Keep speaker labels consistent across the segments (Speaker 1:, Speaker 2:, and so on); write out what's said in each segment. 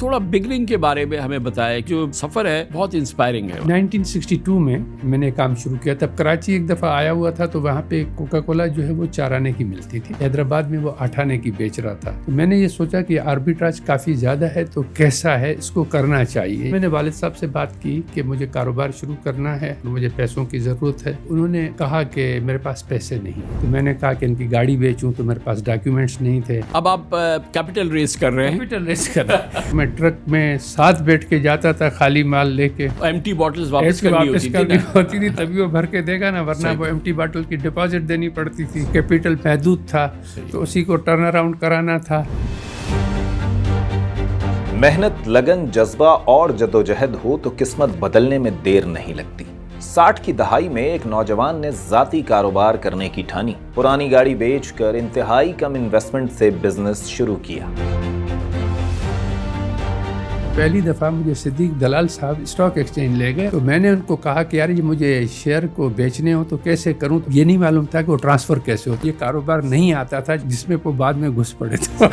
Speaker 1: تھوڑا بگننگ کے بارے میں ہمیں بتایا، جو سفر ہے بہت انسپائرنگ ہے۔
Speaker 2: 1962 میں میں نے کام شروع کیا، تب کراچی ایک دفعہ آیا ہوا تھا، تو وہاں پہ کوکا کولا جو ہے وہ 4 آنے کی ملتی تھی، حیدرآباد میں وہ 8 آنے کی بیچ رہا تھا۔ تو میں نے یہ سوچا کہ آربیٹراج کافی زیادہ ہے، تو کیسا ہے، اس کو کرنا چاہیے۔ میں نے والد صاحب سے بات کی کہ مجھے کاروبار شروع کرنا ہے، مجھے پیسوں کی ضرورت ہے۔ انہوں نے کہا کہ میرے پاس پیسے نہیں، تو میں نے کہا کہ ان کی گاڑی بیچوں، تو میرے پاس ڈاکیومنٹس نہیں تھے۔
Speaker 1: اب آپ کیپٹل ریز کر رہے ہیں؟
Speaker 2: کیپٹل ریز کر رہا میں ٹرک میں ساتھ بیٹھ کے جاتا تھا، خالی مال لے کے،
Speaker 1: ایمٹی باٹلز واپس کرنی
Speaker 2: ہوتی تھی تبھی وہ بھر کے دے گا نا، ورنہ وہ ایمٹی باٹل کی ڈپازٹ دینی پڑتی تھی۔ کیپٹل محدود تھا، تو اسی کو ٹرن اراؤنڈ کرانا تھا۔
Speaker 3: محنت، لگن، جذبہ اور جدوجہد ہو تو قسمت بدلنے میں دیر نہیں لگتی۔ 60 کی دہائی میں ایک نوجوان نے ذاتی کاروبار کرنے کی ٹھانی، پرانی گاڑی بیچ کر انتہائی کم انویسٹمنٹ سے بزنس شروع کیا۔
Speaker 2: پہلی دفعہ مجھے صدیق دلال صاحب اسٹاک ایکسچینج لے گئے، تو میں نے ان کو کہا کہ یار یہ مجھے شیئر کو بیچنے ہو تو کیسے کروں، تو یہ نہیں معلوم تھا کہ وہ ٹرانسفر کیسے ہوتی ہے، کاروبار نہیں آتا تھا جس میں وہ بعد میں گھس پڑے تھے۔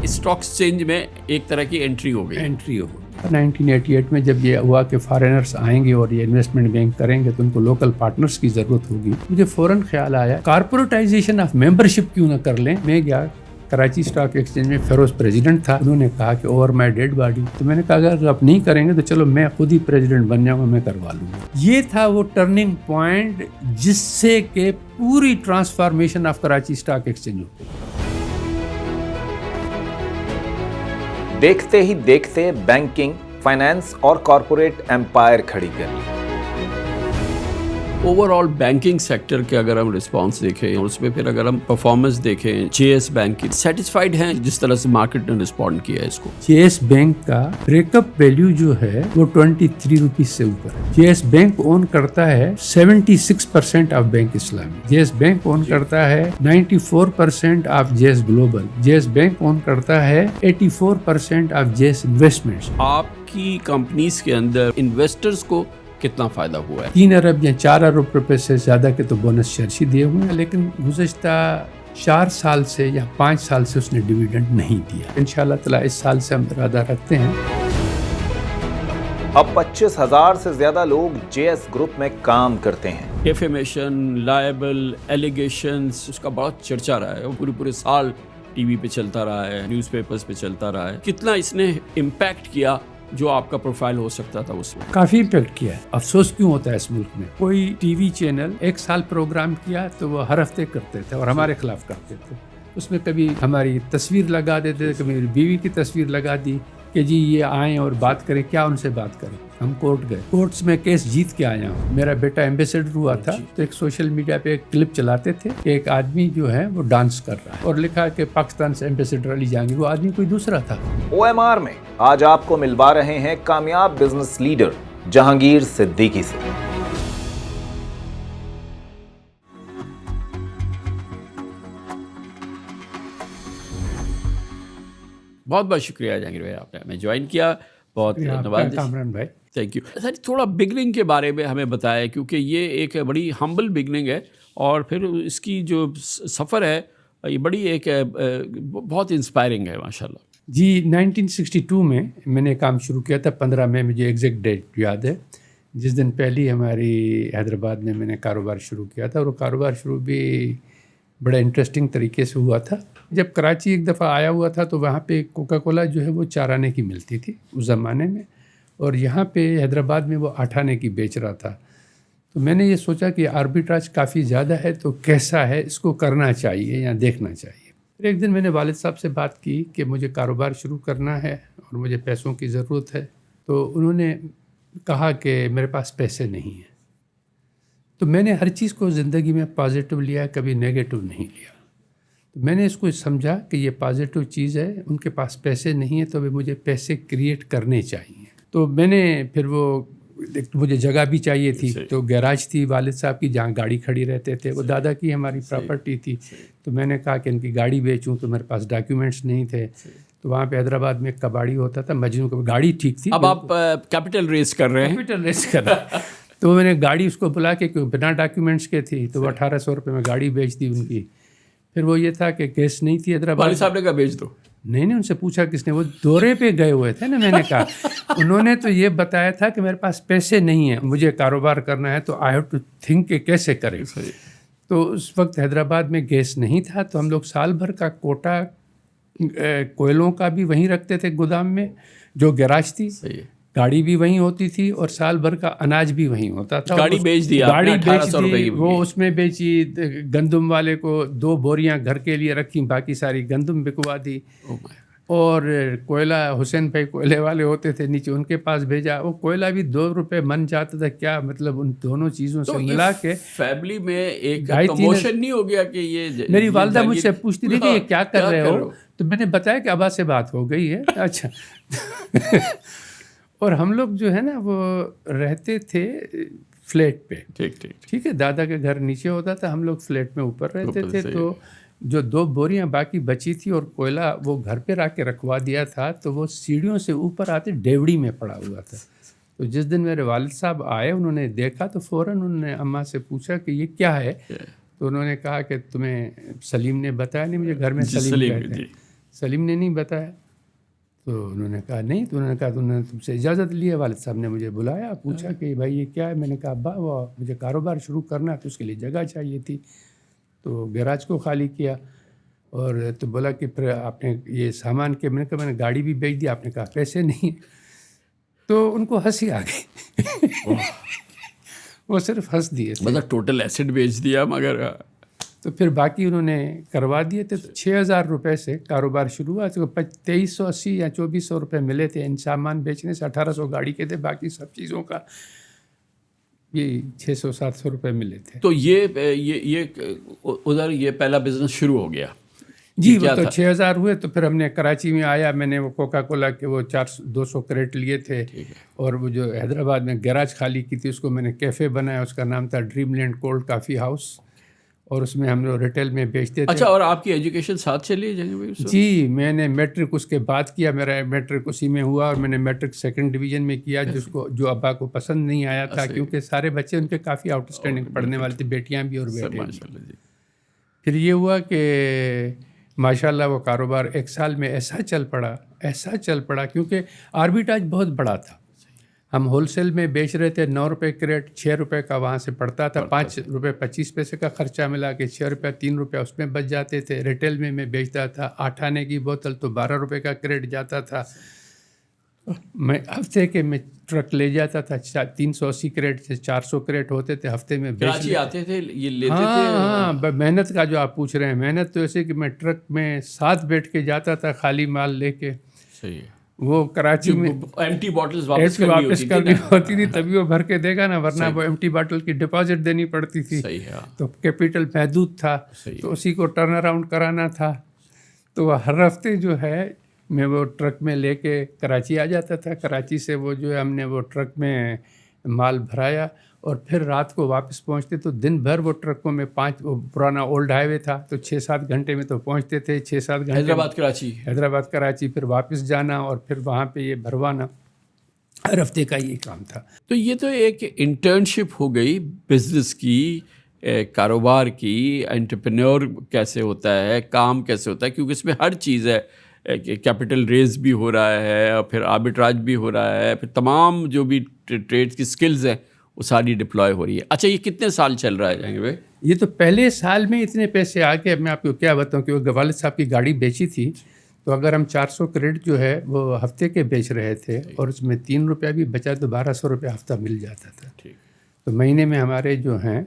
Speaker 1: اسٹاک ایکسچینج میں ایک طرح کی انٹری ہو گئی۔
Speaker 2: 1988 میں جب یہ ہوا کہ فارینرز آئیں گے اور یہ انویسٹمنٹ بینک کریں گے تو ان کو لوکل پارٹنرز کی ضرورت ہوگی، مجھے فوراً خیال آیا کارپوریٹائزیشن آف ممبرشپ کیوں نہ کر لیں۔ میں گیا کراچی اسٹاک ایکسچینج میں، فیروز پریزیڈنٹ تھا، انہوں نے کہا کہ اوور مائی ڈیڈ باڈی، تو میں نے کہا اگر آپ نہیں کریں گے تو چلو میں خود ہی پریزیڈنٹ بن جاؤں گا، میں کروا لوں گا۔ یہ تھا وہ ٹرننگ پوائنٹ جس سے کہ پوری transformation of Karachi stock exchange ہو گئی۔
Speaker 3: دیکھتے ہی دیکھتے بینکنگ، فائنانس اور کارپوریٹ ایمپائر کھڑی کر لی۔
Speaker 1: اوور آل بینکنگ سیکٹر کے اگر ہم رسپانس دیکھیں اور اس میں پھر اگر ہم پرفارمنس دیکھیں، جے ایس بینک کی سیٹسفائیڈ ہیں جس طرح سے مارکیٹ نے رسپونڈ کیا ہے اس کو؟
Speaker 2: جے ایس بینک کا بریک اپ ویلیو جو ہے وہ 23 روپیز سے اوپر ہے۔ جے ایس بینک اون کرتا ہے 76% آف بینک اسلامی، جے ایس بینک اون کرتا ہے 94% of J S global, J S bank own کرتا ہے 84% آف جے ایس انویسٹمنٹس۔
Speaker 1: آپ کی کمپنیز کے اندر انویسٹرز کو کتنا فائدہ ہوا ہے؟
Speaker 2: 3 ارب یا 4 ارب روپے سے زیادہ کے تو بونس شیئرز ہی دیے ہوئے ہیں، لیکن گزشتہ 4 سال سے یا 5 سال سے اس نے ڈیویڈنڈ نہیں دیا۔ انشاءاللہ تعالیٰ اس سال سے ہم ارادہ رکھتے ہیں۔
Speaker 3: اب 25,000 سے زیادہ لوگ جے ایس گروپ میں کام کرتے ہیں۔
Speaker 1: ڈیفیمیشن، لائبل، ایلیگیشنز، اس کا بڑا چرچا رہا ہے، وہ پورے سال ٹی وی پہ چلتا رہا ہے، نیوز پیپرز پہ چلتا رہا ہے۔ کتنا اس نے امپیکٹ کیا جو آپ کا پروفائل ہو سکتا تھا اس میں؟
Speaker 2: کافی امپیکٹ کیا ہے۔ افسوس کیوں ہوتا ہے اس ملک میں، کوئی ٹی وی چینل 1 سال پروگرام کیا تو وہ ہر ہفتے کرتے تھے اور ہمارے خلاف کرتے تھے۔ اس میں کبھی ہماری تصویر لگا دیتے تھے، کبھی میری بیوی کی تصویر لگا دی کہ جی یہ آئیں اور بات کریں۔ کیا ان سے بات کریں؟ ہم کورٹ گئے، کورٹس میں کیس جیت کے آیا ہوں۔ میرا بیٹا ایمبیسڈر ہوا تھا، تو ایک سوشل میڈیا پہ ایک کلپ چلاتے تھے کہ ایک آدمی جو ہے وہ ڈانس کر رہا ہے اور لکھا کہ پاکستان سے ایمبیسڈر علی جہانگیر، وہ آدمی کوئی دوسرا تھا۔
Speaker 3: OMR میں آج آپ کو ملوا رہے ہیں کامیاب بزنس لیڈر جہانگیر صدیقی سے۔
Speaker 1: بہت بہت شکریہ جہانگیر بھائی، آپ نے ہمیں جوائن کیا، بہت نوازش۔
Speaker 2: کامران بھائی
Speaker 1: تھینک یو سر۔ تھوڑا بگننگ کے بارے میں ہمیں بتایا، کیونکہ یہ ایک بڑی ہمبل بگننگ ہے اور پھر اس کی جو سفر ہے یہ بڑی ایک بہت انسپائرنگ ہے ماشاءاللہ۔
Speaker 2: جی 1962 میں میں نے کام شروع کیا تھا، 15 میں مجھے ایگزیکٹ ڈیٹ یاد ہے، جس دن پہلی ہماری حیدرآباد میں نے کاروبار شروع کیا تھا، اور وہ کاروبار شروع بھی بڑا انٹرسٹنگ طریقے سے ہوا تھا۔ جب کراچی ایک دفعہ آیا ہوا تھا تو وہاں پہ کوکا کولا جو ہے وہ 4 آنے کی ملتی تھی اس زمانے میں، اور یہاں پہ حیدرآباد میں وہ 8 آنے کی بیچ رہا تھا۔ تو میں نے یہ سوچا کہ آربیٹراج کافی زیادہ ہے، تو کیسا ہے، اس کو کرنا چاہیے یا دیکھنا چاہیے۔ پھر ایک دن میں نے والد صاحب سے بات کی کہ مجھے کاروبار شروع کرنا ہے اور مجھے پیسوں کی ضرورت ہے، تو انہوں نے کہا کہ میرے پاس پیسے نہیں ہیں۔ تو میں نے ہر چیز کو زندگی میں پازیٹیو لیا، کبھی نیگیٹو نہیں لیا۔ تو میں نے اس کو سمجھا کہ یہ پازیٹیو چیز ہے، ان کے پاس پیسے نہیں ہیں تو ابھی مجھے پیسے کریٹ کرنے چاہیے۔ تو میں نے پھر وہ مجھے جگہ بھی چاہیے تھی، تو گیراج تھی والد صاحب کی جہاں گاڑی کھڑی رہتے تھے، وہ دادا کی ہماری پراپرٹی تھی۔ تو میں نے کہا کہ ان کی گاڑی بیچوں، تو میرے پاس ڈاکیومنٹس نہیں تھے۔ تو وہاں پہ حیدرآباد میں ایک کباڑی ہوتا تھا، مجنوں کا، گاڑی ٹھیک تھی۔
Speaker 1: اب آپ کیپٹل ریز کر رہے ہیں؟
Speaker 2: کیپٹل ریز کر رہا تو میں نے گاڑی اس کو بلا کے بنا ڈاکیومنٹس کے تھی، تو وہ 1800 روپے میں گاڑی بیچ دی ان کی۔ پھر وہ یہ تھا کہ کیس نہیں تھی حیدرآباد،
Speaker 1: والد صاحب نے کہا بیچ دو۔
Speaker 2: نہیں ان سے پوچھا کس نے, وہ دورے پہ گئے ہوئے تھے نا. میں نے کہا انہوں نے تو یہ بتایا تھا کہ میرے پاس پیسے نہیں ہیں, مجھے کاروبار کرنا ہے, تو آئی ہیو ٹو تھنک کہ کیسے کریں. تو اس وقت حیدرآباد میں گیس نہیں تھا, تو ہم لوگ سال بھر کا کوٹا کوئلوں کا بھی وہیں رکھتے تھے گودام میں, جو گیراج تھی, گاڑی بھی وہیں ہوتی تھی, اور سال بھر کا اناج بھی وہیں ہوتا تھا.
Speaker 1: گاڑی بیچ دی,
Speaker 2: وہ اس میں بیچی. گندم والے کو 2 بوریاں گھر کے لیے رکھی, باقی ساری گندم بکوا دی. اور کوئلہ حسین بھائی کوئلے والے ہوتے تھے نیچے, ان کے پاس بھیجا. وہ کوئلہ بھی 2 روپے من جاتا تھا. کیا مطلب ان دونوں چیزوں سے ملا کے
Speaker 1: فیملی میں ایک کموشن نہیں ہو گیا کہ یہ.
Speaker 2: میری والدہ مجھ سے پوچھتی تھی کہ یہ کیا کر رہے ہو, تو میں نے بتایا کہ ابا سے بات ہو گئی ہے. اچھا. اور ہم لوگ جو ہے نا وہ رہتے تھے فلیٹ پہ. ٹھیک ہے, دادا کے گھر نیچے ہوتا تھا, ہم لوگ فلیٹ میں اوپر رہتے تھے. تو جو 2 بوریاں باقی بچی تھی اور کوئلہ وہ گھر پہ لا کے رکھوا دیا تھا, تو وہ سیڑھیوں سے اوپر آتے ڈیوڑی میں پڑا ہوا تھا. تو جس دن میرے والد صاحب آئے, انہوں نے دیکھا تو فوراً انہوں نے اماں سے پوچھا کہ یہ کیا ہے. تو انہوں نے کہا کہ تمہیں سلیم نے بتایا. نہیں, مجھے گھر میں سلیم کہتے ہیں. سلیم نے نہیں بتایا. تو انہوں نے کہا نہیں. تو انہوں نے کہا تو انہوں نے تم سے اجازت لی ہے. والد صاحب نے مجھے بلایا, پوچھا کہ بھائی یہ کیا ہے. میں نے کہا ابا وہ مجھے کاروبار شروع کرنا ہے, تو اس کے لیے جگہ چاہیے تھی. تو گیراج کو خالی کیا, اور تو بولا کہ پھر آپ نے یہ سامان کے, میں نے کہا میں نے گاڑی بھی بیچ دی. آپ نے کہا پیسے نہیں. تو ان کو ہنسی آ گئی. وہ صرف ہنس دیے,
Speaker 1: مطلب ٹوٹل ایسٹ بیچ دیا. مگر
Speaker 2: تو پھر باقی انہوں نے کروا دیے تھے. تو 6,000 روپے سے کاروبار شروع ہوا. تو 2380 یا 2400 روپے ملے تھے ان سامان بیچنے سے. 1800 گاڑی کے تھے, باقی سب چیزوں کا یہ 600-700 روپے ملے تھے.
Speaker 1: تو یہ ادھر یہ پہلا بزنس شروع ہو گیا.
Speaker 2: جی وہ تو 6,000 ہوئے. تو پھر ہم نے کراچی میں آیا, میں نے وہ کوکا کولا کے وہ 200 کریٹ لیے تھے. اور وہ جو حیدرآباد میں گیراج خالی کی تھی, اس کو میں نے کیفے بنایا. اس کا نام تھا dream land cold coffee house, اور اس میں ہم لوگ ریٹیل میں بیچتے تھے.
Speaker 1: اچھا, اور آپ کی ایجوکیشن ساتھ چلی جائیں؟
Speaker 2: جی, میں نے میٹرک اس کے بعد کیا. میرا میٹرک اسی میں ہوا, اور میں نے میٹرک 2nd ڈویژن میں کیا, جو ابا کو پسند نہیں آیا تھا, کیونکہ سارے بچے ان کے کافی آؤٹ اسٹینڈنگ پڑھنے والے تھے, بیٹیاں بھی اور بیٹے بھی. پھر یہ ہوا کہ ماشاء اللہ وہ کاروبار 1 سال میں ایسا چل پڑا کیونکہ آربیٹاج بہت بڑا تھا. ہم ہول سیل میں بیچ رہے تھے 9 روپے کریٹ, 6 روپے کا وہاں سے پڑتا تھا. 5 روپے 25 پیسے کا خرچہ ملا کے 6 روپے 3 روپے اس میں بچ جاتے تھے. ریٹیل میں بیچتا تھا 8 آنے کی بوتل, تو 12 روپے کا کریٹ جاتا تھا. میں ہفتے کے میں ٹرک لے جاتا تھا. 380 کریٹ سے 400 کریٹ ہوتے تھے ہفتے میں.
Speaker 1: کراچی آتے تھے, یہ لیتے تھے.
Speaker 2: ہاں, محنت کا جو آپ پوچھ رہے ہیں, محنت تو ایسے کہ میں ٹرک میں ساتھ بیٹھ کے جاتا تھا خالی مال لے کے.
Speaker 1: صحیح.
Speaker 2: وہ کراچی میں
Speaker 1: ایمٹی باٹلز واپس
Speaker 2: کرنی ہوتی تھی, تبھی وہ بھر کے دے گا نا, ورنہ وہ ایمٹی باٹل کی ڈپازٹ دینی پڑتی تھی. تو کیپٹل محدود تھا, تو اسی کو ٹرن اراؤنڈ کرانا تھا. تو ہر ہفتے جو ہے میں وہ ٹرک میں لے کے کراچی آ جاتا تھا. کراچی سے وہ جو ہے ہم نے وہ ٹرک میں مال بھرایا, اور پھر رات کو واپس پہنچتے. تو دن بھر وہ ٹرکوں میں 5 پرانا اولڈ ہائی وے تھا, تو 6-7 گھنٹے میں تو پہنچتے تھے. 6-7 گھنٹے حیدرآباد کراچی, پھر واپس جانا اور پھر وہاں پہ یہ بھروانا. ہر ہفتے کا یہ کام تھا.
Speaker 1: تو یہ تو ایک انٹرنشپ ہو گئی بزنس کی, کاروبار کی. انٹرپرینور کیسے ہوتا ہے, کام کیسے ہوتا ہے, کیونکہ اس میں ہر چیز ہے. کیپٹل ریز بھی ہو رہا ہے, اور پھر آربیٹراج بھی ہو رہا ہے, پھر تمام جو بھی ٹریڈ کی سکلز ہیں وہ ساری ڈپلوائے ہو رہی ہے. اچھا, یہ کتنے سال چل رہا ہے جہانگیر بھائی؟
Speaker 2: یہ تو پہلے سال میں اتنے پیسے آ کے, میں آپ کو کیا بتاؤں, کہ وہ والد صاحب کی گاڑی بیچی تھی. تو اگر ہم 400 کریٹ جو ہے وہ ہفتے کے بیچ رہے تھے, اور اس میں 3 روپیہ بھی بچا, تو 1200 روپیہ ہفتہ مل جاتا تھا. تو مہینے میں ہمارے جو ہیں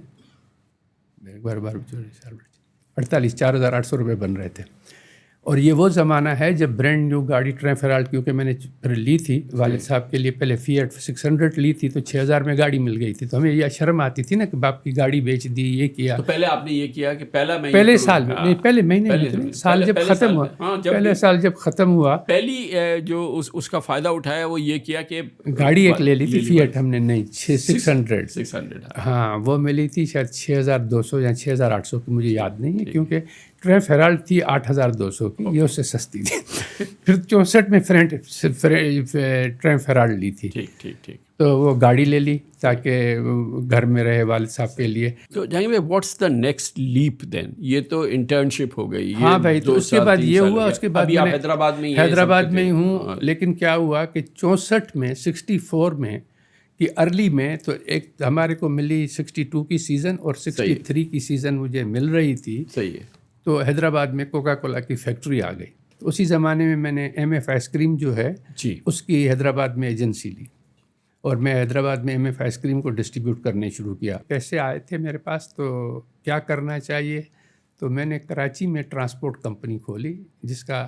Speaker 2: 4,800 روپے بن رہے تھے. اور یہ وہ زمانہ ہے جب برانڈ نیو گاڑی ٹرینفرالٹ, کیونکہ میں نے پھر لی تھی والد صاحب کے لیے, پہلے فیٹ 600 لی تھی, تو 6,000 میں گاڑی مل گئی تھی. تو ہمیں یہ شرم آتی تھی نا کہ باپ کی گاڑی بیچ دی, یہ کیا.
Speaker 1: تو پہلے آپ نے یہ کیا کہ
Speaker 2: پہلے سال میں نہیں, پہلے مہینے میں, سال جب ختم ہوا, پہلے سال جب ختم ہوا,
Speaker 1: پہلی جو اس کا فائدہ اٹھایا وہ یہ کیا کہ
Speaker 2: گاڑی ایک لے لی تھی فیٹ ہم نے. نہیں, 600 ہاں, وہ ملی تھی شاید 6,200 یا 6,800 کی, مجھے یاد نہیں ہے, کیونکہ ٹرین فیرالٹ تھی 8,200 کی, یہ اس سے سستی تھی. پھر 64 میں ٹرین فیرالٹ لی تھی.
Speaker 1: ٹھیک.
Speaker 2: تو وہ گاڑی لے لی تاکہ گھر میں رہے والد صاحب کے لیے.
Speaker 1: تو جہانگیر بھائی واٹس دا نیکسٹ لیپ دین؟ یہ تو انٹرنشپ ہو گئی.
Speaker 2: ہاں بھائی, تو اس کے بعد یہ ہوا, اس کے بعد
Speaker 1: ابھی آپ حیدرآباد میں
Speaker 2: حیدرآباد میں ہی ہوں. لیکن کیا ہوا کہ 64 میں 64 میں کہ ارلی میں تو ایک ہمارے کو ملی 62 کی سیزن اور 63 کی سیزن مجھے مل رہی تھی.
Speaker 1: صحیح ہے.
Speaker 2: تو حیدرآباد میں کوکا کولا کی فیکٹری آ گئی. تو اسی زمانے میں میں نے ایم ایف آئس کریم جو ہے
Speaker 1: جی
Speaker 2: اس کی حیدرآباد میں ایجنسی لی, اور میں حیدرآباد میں ایم ایف آئس کریم کو ڈسٹریبیوٹ کرنے شروع کیا. پیسے آئے تھے میرے پاس, تو کیا کرنا چاہیے, تو میں نے کراچی میں ٹرانسپورٹ کمپنی کھولی جس کا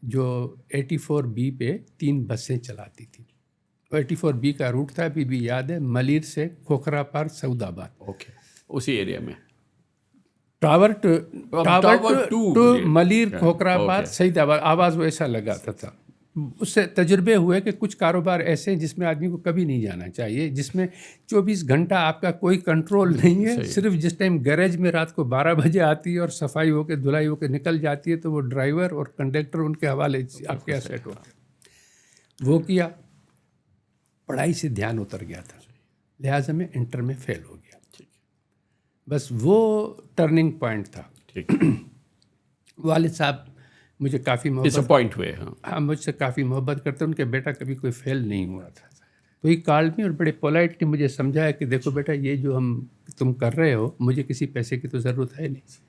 Speaker 2: جو 84B پہ 3 بسیں چلاتی تھی. 84B کا روٹ تھا, ابھی بھی یاد ہے, ملیر سے کھوکھرا پار سعود آباد.
Speaker 1: اوکے, اسی ایریا میں
Speaker 2: ٹاور ٹو ملیر کھوکھرا آباد سعید آباد, آواز وہ ایسا لگاتا تھا. اس سے تجربے ہوئے کہ کچھ کاروبار ایسے ہیں جس میں آدمی کو کبھی نہیں جانا چاہیے, جس میں 24 گھنٹہ آپ کا کوئی کنٹرول نہیں ہے. صرف جس ٹائم گیریج میں رات کو 12 بجے آتی ہے اور صفائی ہو کے دھلائی ہو کے نکل جاتی ہے, تو وہ ڈرائیور اور کنڈکٹر ان کے حوالے آپ کے سیٹ ہوتے ہیں. وہ کیا, پڑھائی سے دھیان اتر گیا تھا, لہٰذا میں انٹر میں فیل ہو گیا. بس وہ ٹرننگ پوائنٹ تھا. والد صاحب مجھے کافی
Speaker 1: ڈسپوائنٹ ہوئے.
Speaker 2: ہاں, مجھ سے کافی محبت کرتے. ان کے بیٹا کبھی کوئی فیل نہیں ہوا تھا. تو ہی کالڈ می اور بڑے پولائٹلی مجھے سمجھایا کہ دیکھو بیٹا, یہ جو تم کر رہے ہو, مجھے کسی پیسے کی تو ضرورت ہے نہیں,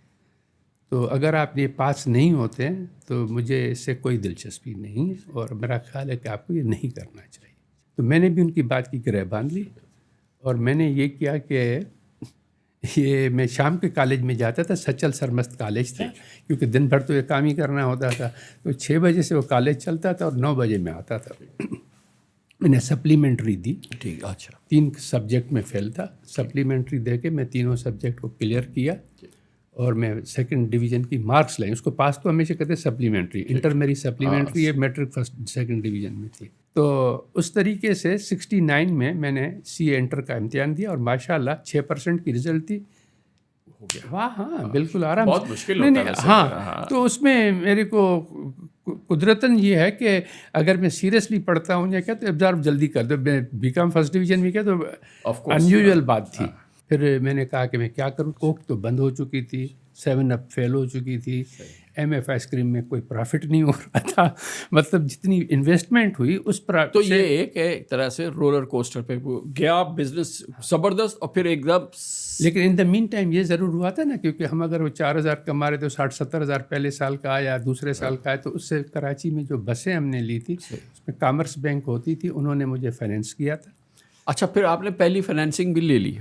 Speaker 2: تو اگر آپ یہ پاس نہیں ہوتے تو مجھے اس سے کوئی دلچسپی نہیں, اور میرا خیال ہے کہ آپ کو یہ نہیں کرنا چاہیے. تو میں نے بھی ان کی بات کی گرہ باندھ لی, اور میں نے یہ کیا کہ یہ میں شام کے کالج میں جاتا تھا. سچل سرمست کالج تھا, کیونکہ دن بھر تو یہ کام ہی کرنا ہوتا تھا. تو 6 بجے سے وہ کالج چلتا تھا اور 9 بجے میں آتا تھا. میں نے سپلیمنٹری دی.
Speaker 1: ٹھیک, اچھا.
Speaker 2: 3 سبجیکٹ میں فیل تھا. سپلیمنٹری دے کے میں تینوں سبجیکٹ کو کلیئر کیا, اور میں 2nd ڈویژن کی مارکس لائیں. اس کو پاس تو ہمیشہ کہتے سپلیمنٹری, انٹر میری سپلیمنٹری ہے, میٹرک 2nd ڈویژن میں تھی. تو اس طریقے سے 69 میں نے سی اے انٹر کا امتحان دیا, اور ماشاء اللہ 6% کی رزلٹ تھی. ہو گیا. واہ, ہاں بالکل آرام.
Speaker 1: بہت مشکل ہوتا ہے.
Speaker 2: ہاں, تو اس میں میرے کو قدرتاً یہ ہے کہ اگر میں سیریسلی پڑھتا ہوں یا کیا تو ابزارو جلدی کر دو. میں BCom 1st ڈویژن میں کیا تو انیوژل بات تھی. پھر میں نے کہا کہ میں کیا کروں, کوک تو بند ہو چکی تھی, 7 اپ فیل ہو چکی تھی, ایم ایف آئس کریم میں کوئی پرافٹ نہیں ہو رہا تھا. مطلب جتنی انویسٹمنٹ ہوئی اس پر,
Speaker 1: تو یہ ایک طرح سے رولر کوسٹر پہ گیا بزنس زبردست, اور پھر ایک دم.
Speaker 2: لیکن ان دا مین ٹائم یہ ضرور ہوا تھا نا, کیونکہ ہم اگر وہ 4,000 کما رہے تو 60-70 ہزار پہلے سال کا آیا, دوسرے سال کا آیا. تو اس سے کراچی میں جو بسیں ہم نے لی تھی اس میں کامرس بینک ہوتی تھی, انہوں نے مجھے فائنینس کیا تھا.
Speaker 1: اچھا, پھر آپ نے پہلی فائنینسنگ بھی لے لی,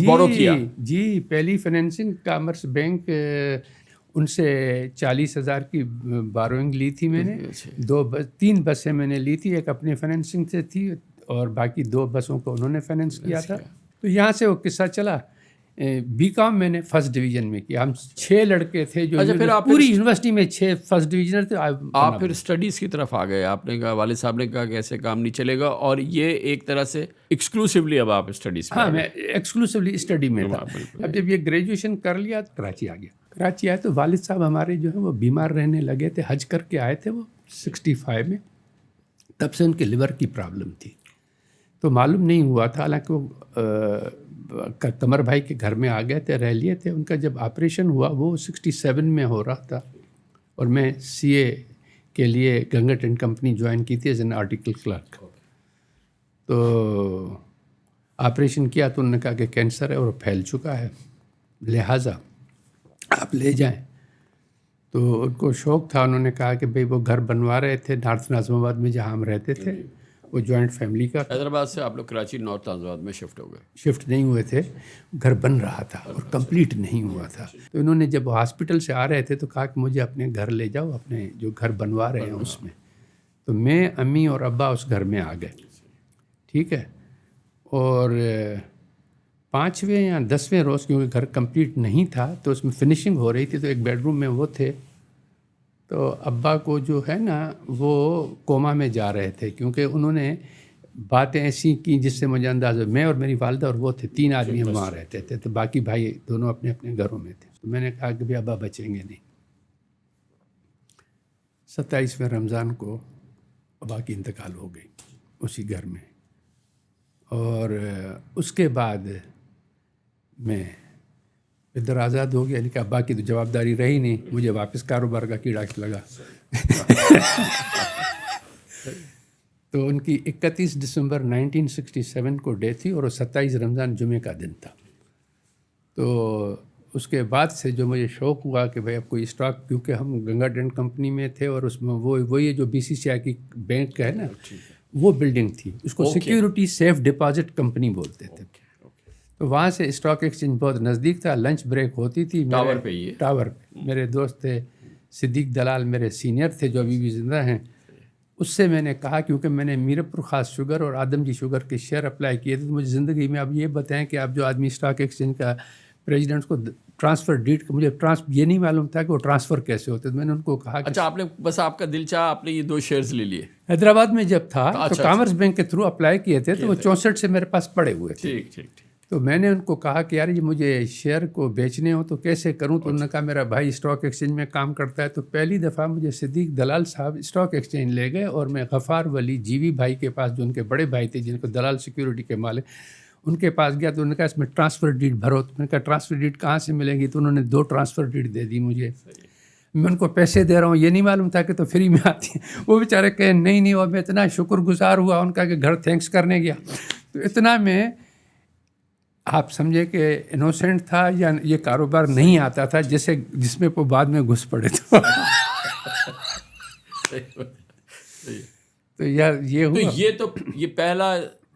Speaker 1: بورو کیا؟
Speaker 2: جی, پہلی فائنینسنگ کامرس بینک, ان سے 40,000 کی باروئنگ لی تھی میں نے. 3 بسیں میں نے لی تھی, ایک اپنے فائنینسنگ سے تھی اور باقی 2 بسوں کو انہوں نے فائنینس کیا تھا. تو یہاں سے وہ قصہ چلا. BCom میں نے 1st ڈویژن میں کیا. ہم 6 لڑکے تھے جو پوری یونیورسٹی میں 6 1st ڈویژنر تھے.
Speaker 1: آپ پھر اسٹڈیز کی طرف آ گئے. آپ نے کہا, والد صاحب نے کہا کہ ایسے کام نہیں چلے گا, اور یہ ایک طرح سے ایکسکلوسیولی اب آپ اسٹڈیز.
Speaker 2: ہاں, میں ایکسکلوسیولی اسٹڈی میں تھا. اب جب یہ گریجویشن کر لیا تو کراچی آ گیا. کراچی آئے تو والد صاحب ہمارے جو ہیں وہ بیمار رہنے لگے تھے. حج کر کے آئے تھے وہ 65 میں, تب سے ان کے لیور کی پرابلم تھی. تو معلوم نہیں ہوا تھا, حالانکہ وہ قمر بھائی کے گھر میں آ گئے تھے, رہ لیے تھے. ان کا جب آپریشن ہوا وہ 67 میں ہو رہا تھا, اور میں CA کے لیے گنگٹ اینڈ کمپنی جوائن کی تھی ایز این آرٹیکل کلرک. تو آپریشن کیا تو انہوں نے کہا کہ کینسر ہے اور پھیل چکا ہے, لہٰذا آپ لے جائیں. تو ان کو شوق تھا, انہوں نے کہا کہ بھئی وہ گھر بنوا رہے تھے نارتھ ناظم آباد میں جہاں ہم رہتے تھے, وہ جوائنٹ فیملی کا.
Speaker 1: حیدرآباد سے آپ لوگ کراچی نارتھ ناظم آباد میں شفٹ ہو گئے.
Speaker 2: شفٹ نہیں ہوئے تھے, گھر بن رہا تھا اور کمپلیٹ نہیں ہوا تھا. تو انہوں نے جب ہاسپٹل سے آ رہے تھے تو کہا کہ مجھے اپنے گھر لے جاؤ, اپنے جو گھر بنوا رہے ہیں اس میں. تو میں, امی اور ابا اس گھر میں آ گئے. ٹھیک ہے, اور 5ویں یا 10ویں روز کیونکہ گھر کمپلیٹ نہیں تھا تو اس میں فنیشنگ ہو رہی تھی, تو ایک بیڈ روم میں وہ تھے. تو ابا کو جو ہے نا وہ کوما میں جا رہے تھے, کیونکہ انہوں نے باتیں ایسی کی جس سے مجھے اندازہ, میں اور میری والدہ اور وہ تھے, 3 آدمی ہم وہاں رہتے تھے, تو باقی بھائی دونوں اپنے اپنے گھروں میں تھے. تو میں نے کہا کہ بھی ابا بچیں گے نہیں. 27ویں رمضان کو ابا کی انتقال ہو گئی اسی گھر میں. اور اس کے بعد میں ادھر آزاد ہو گیا. کہا باقی تو جوابداری رہی نہیں, مجھے واپس کاروبار کا کیڑا لگا. تو ان کی 31 دسمبر 1967 کو ڈیتھ تھی اور 27 رمضان جمعے کا دن تھا. تو اس کے بعد سے جو مجھے شوق ہوا کہ بھائی اب کوئی اسٹاک, کیونکہ ہم گنگا ڈینٹ کمپنی میں تھے اور اس میں وہ یہ جو BCCI کی بینک کا ہے نا, وہ بلڈنگ تھی, اس کو سیکیورٹی سیف ڈپازٹ کمپنی بولتے تھے. تو وہاں سے اسٹاک ایکسچینج بہت نزدیک تھا, لنچ بریک ہوتی تھی
Speaker 1: ٹاور پہ. یہ
Speaker 2: ٹاور پہ میرے دوست تھے صدیق دلال, میرے سینئر تھے جو ابھی بھی زندہ ہیں. اس سے میں نے کہا, کیونکہ میں نے میرپور خاص شوگر اور آدم جی شوگر کے شیئر اپلائی کیے تھے, تو مجھے زندگی میں اب یہ بتائیں کہ آپ جو آدمی اسٹاک ایکسچینج کا پریزیڈنٹ کو ٹرانسفر ڈیٹ, مجھے یہ نہیں معلوم تھا کہ وہ ٹرانسفر کیسے ہوتے. تو میں نے ان کو کہا کہ
Speaker 1: اچھا, آپ نے بس آپ کا دل چاہا, آپ نے یہ 2 شیئرز لے لیے
Speaker 2: حیدرآباد میں جب تھا تو کامرس بینک کے تھرو اپلائی کیے تھے, تو وہ 64 سے میرے پاس پڑے ہوئے تھے.
Speaker 1: ٹھیک ٹھیک ٹھیک.
Speaker 2: تو میں نے ان کو کہا کہ یار یہ مجھے شیئر کو بیچنے ہو تو کیسے کروں. تو انہوں نے کہا میرا بھائی اسٹاک ایکسچینج میں کام کرتا ہے. تو پہلی دفعہ مجھے صدیق دلال صاحب اسٹاک ایکسچینج لے گئے, اور میں غفار ولی جیوی بھائی کے پاس, جو ان کے بڑے بھائی تھے جن کو دلال سیکیورٹی کے مالک, ان کے پاس گیا. تو انہوں نے کہا اس میں ٹرانسفر ڈیٹ بھرو. تو میں نے کہا ٹرانسفر ڈیٹ کہاں سے ملے گی؟ تو انہوں نے 2 ٹرانسفر ڈیٹ دے دی مجھے. میں ان کو پیسے دے رہا ہوں, یہ نہیں معلوم تھا کہ تو فری میں آتی ہیں. وہ بیچارے کہے نہیں, اور میں اتنا شکر گزار ہوا ان کا کہ گھر تھینکس کرنے گیا. تو اتنا میں آپ سمجھے کہ انوسینٹ تھا, یا یہ کاروبار نہیں آتا تھا جس میں وہ بعد میں گھس پڑے. تو یار
Speaker 1: یہ پہلا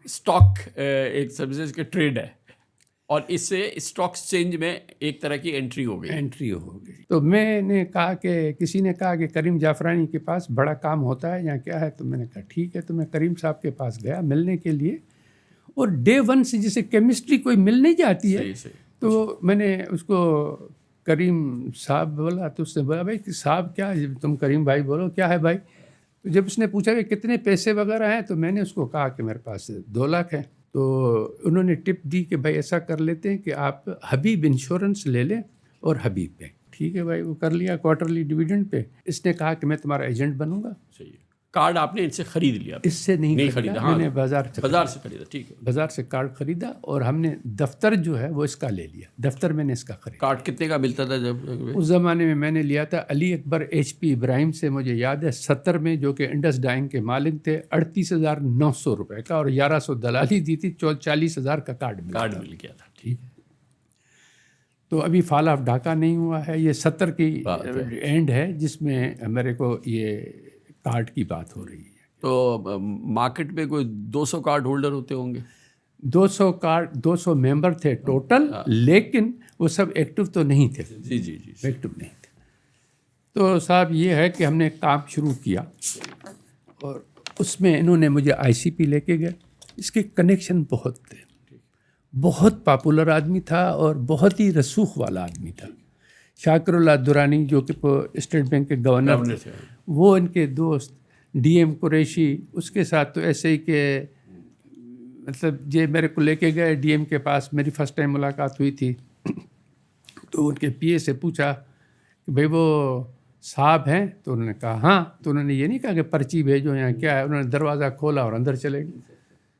Speaker 1: اسٹاک ایک سروسز کے ٹریڈ ہے, اور اس سے اسٹاک ایکسچینج میں ایک طرح کی انٹری ہو گئی.
Speaker 2: تو میں نے کہا کہ کسی نے کہا کہ کریم جعفرانی کے پاس بڑا کام ہوتا ہے یا کیا ہے. تو میں نے کہا ٹھیک ہے. تو میں کریم صاحب کے پاس گیا ملنے کے لیے, اور ڈے 1 سے جسے کیمسٹری کوئی مل نہیں جاتی ہے. تو میں نے اس کو کریم صاحب بولا, تو اس نے بولا بھائی صاحب کیا, تم کریم بھائی بولو کیا ہے بھائی. تو جب اس نے پوچھا کہ کتنے پیسے وغیرہ ہیں, تو میں نے اس کو کہا کہ میرے پاس 2 لاکھ ہیں. تو انہوں نے ٹپ دی کہ بھائی ایسا کر لیتے ہیں کہ آپ حبیب انشورنس لے لیں اور حبیب پہ. ٹھیک ہے بھائی, وہ کر لیا کوارٹرلی ڈویڈنڈ پہ. اس نے کہا کہ میں تمہارا ایجنٹ بنوں گا.
Speaker 1: صحیح. کارڈ آپ نے ان سے خرید لیا؟
Speaker 2: اس سے نہیں خریدا, میں نے بازار سے
Speaker 1: خریدا. ٹھیک ہے,
Speaker 2: بازار سے کارڈ خریدا, اور ہم نے دفتر جو ہے وہ اس کا لے لیا. دفتر میں نے اس کا خریدا.
Speaker 1: کارڈ کتنے کا ملتا تھا جب
Speaker 2: اس زمانے میں نے لیا تھا علی اکبر HP ابراہیم سے, مجھے یاد ہے 70 میں, جو کہ انڈس ڈائنگ کے مالک تھے, 38,900 روپے کا, اور 1100 دلالی دی تھی. 40,000 کا کارڈ
Speaker 1: مل گیا تھا.
Speaker 2: ٹھیک ہے. تو ابھی فال آف ڈھاکہ نہیں ہوا ہے, یہ 70 کی اینڈ ہے جس میں میرے کو یہ کارڈ کی بات ہو رہی ہے.
Speaker 1: تو مارکیٹ میں کوئی 200 کارڈ ہولڈر ہوتے ہوں گے.
Speaker 2: 200 کارڈ 200 ممبر تھے ٹوٹل, لیکن وہ سب ایکٹیو تو نہیں تھے.
Speaker 1: جی
Speaker 2: ایکٹیو نہیں تھے. تو صاحب یہ ہے کہ ہم نے کام شروع کیا, اور اس میں انہوں نے مجھے ICP لے کے گئے. اس کے کنیکشن بہت تھے, بہت پاپولر آدمی تھا اور بہت ہی رسوخ والا آدمی تھا. شاکر اللہ درانی جو کہ اسٹیٹ بینک کے گورنر تھے, وہ ان کے دوست DM قریشی, اس کے ساتھ تو ایسے ہی کہ مطلب یہ میرے کو لے کے گئے DM کے پاس. میری فرسٹ ٹائم ملاقات ہوئی تھی. تو ان کے PA سے پوچھا کہ بھائی وہ صاحب ہیں؟ تو انہوں نے کہا ہاں. تو انہوں نے یہ نہیں کہا کہ پرچی بھیجو یا کیا ہے, انہوں نے دروازہ کھولا اور اندر چلے گئے,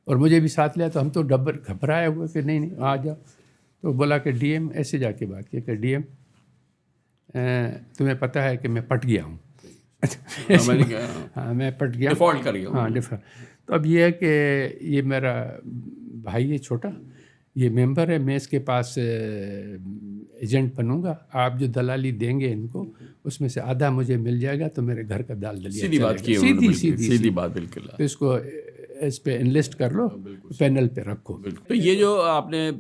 Speaker 2: اور مجھے بھی ساتھ لیا. تو ہم تو گھبرائے ہوئے کہ نہیں آ جاؤ. تو بولا کہ DM ایسے جا کے بات کی کہ DM تمہیں پتہ ہے کہ میں پٹ گیا ہوں. ہاں میں پٹ گیا,
Speaker 1: ڈیفالٹ کر گیا.
Speaker 2: ہاں ڈیفالٹ. تو اب یہ ہے کہ یہ میرا بھائی ہے چھوٹا, یہ ممبر ہے, میں اس کے پاس ایجنٹ بنوں گا. آپ جو دلالی دیں گے ان کو, اس میں سے آدھا مجھے مل جائے گا, تو میرے گھر کا دال دلیا.
Speaker 1: سیدھی بات کی, سیدھی بات بالکل.
Speaker 2: تو اس کو اس پہ انلسٹ کر لو, پینل پہ رکھو.
Speaker 1: تو یہ جو آپ نے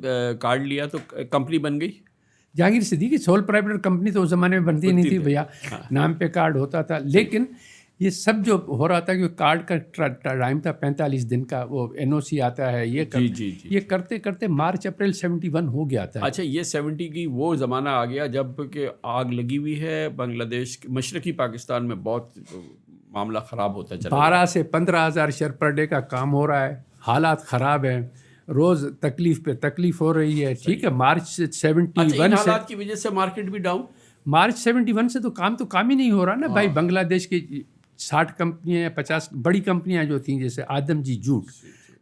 Speaker 1: کارڈ لیا تو کمپنی بن گئی
Speaker 2: Jahangir Siddiqui civil private company. تو اس زمانے میں بنتی نہیں تھی بھیا, نام پہ کارڈ ہوتا تھا. لیکن یہ سب جو ہو رہا تھا کہ کارڈ کا ٹائم تھا 45 دن کا, وہ NOC آتا ہے, یہ کرتے کرتے مارچ اپریل 71 ہو گیا تھا.
Speaker 1: اچھا, یہ 70 کی وہ زمانہ آ گیا جب کہ آگ لگی ہوئی ہے بنگلہ دیش, مشرقی پاکستان میں بہت معاملہ خراب ہوتا ہے.
Speaker 2: 12 سے 15,000 شیئر پر ڈے کا کام ہو رہا ہے, حالات خراب ہیں, روز تکلیف پہ تکلیف ہو رہی ہے. ٹھیک ہے, مارچ 71 سے
Speaker 1: حالات کی وجہ سے مارکیٹ بھی ڈاؤن.
Speaker 2: مارچ 71 سے تو کام ہی نہیں ہو رہا نا بھائی. بنگلہ دیش کی 60 کمپنیاں یا 50 بڑی کمپنیاں جو تھیں, جیسے آدم جی جوٹ,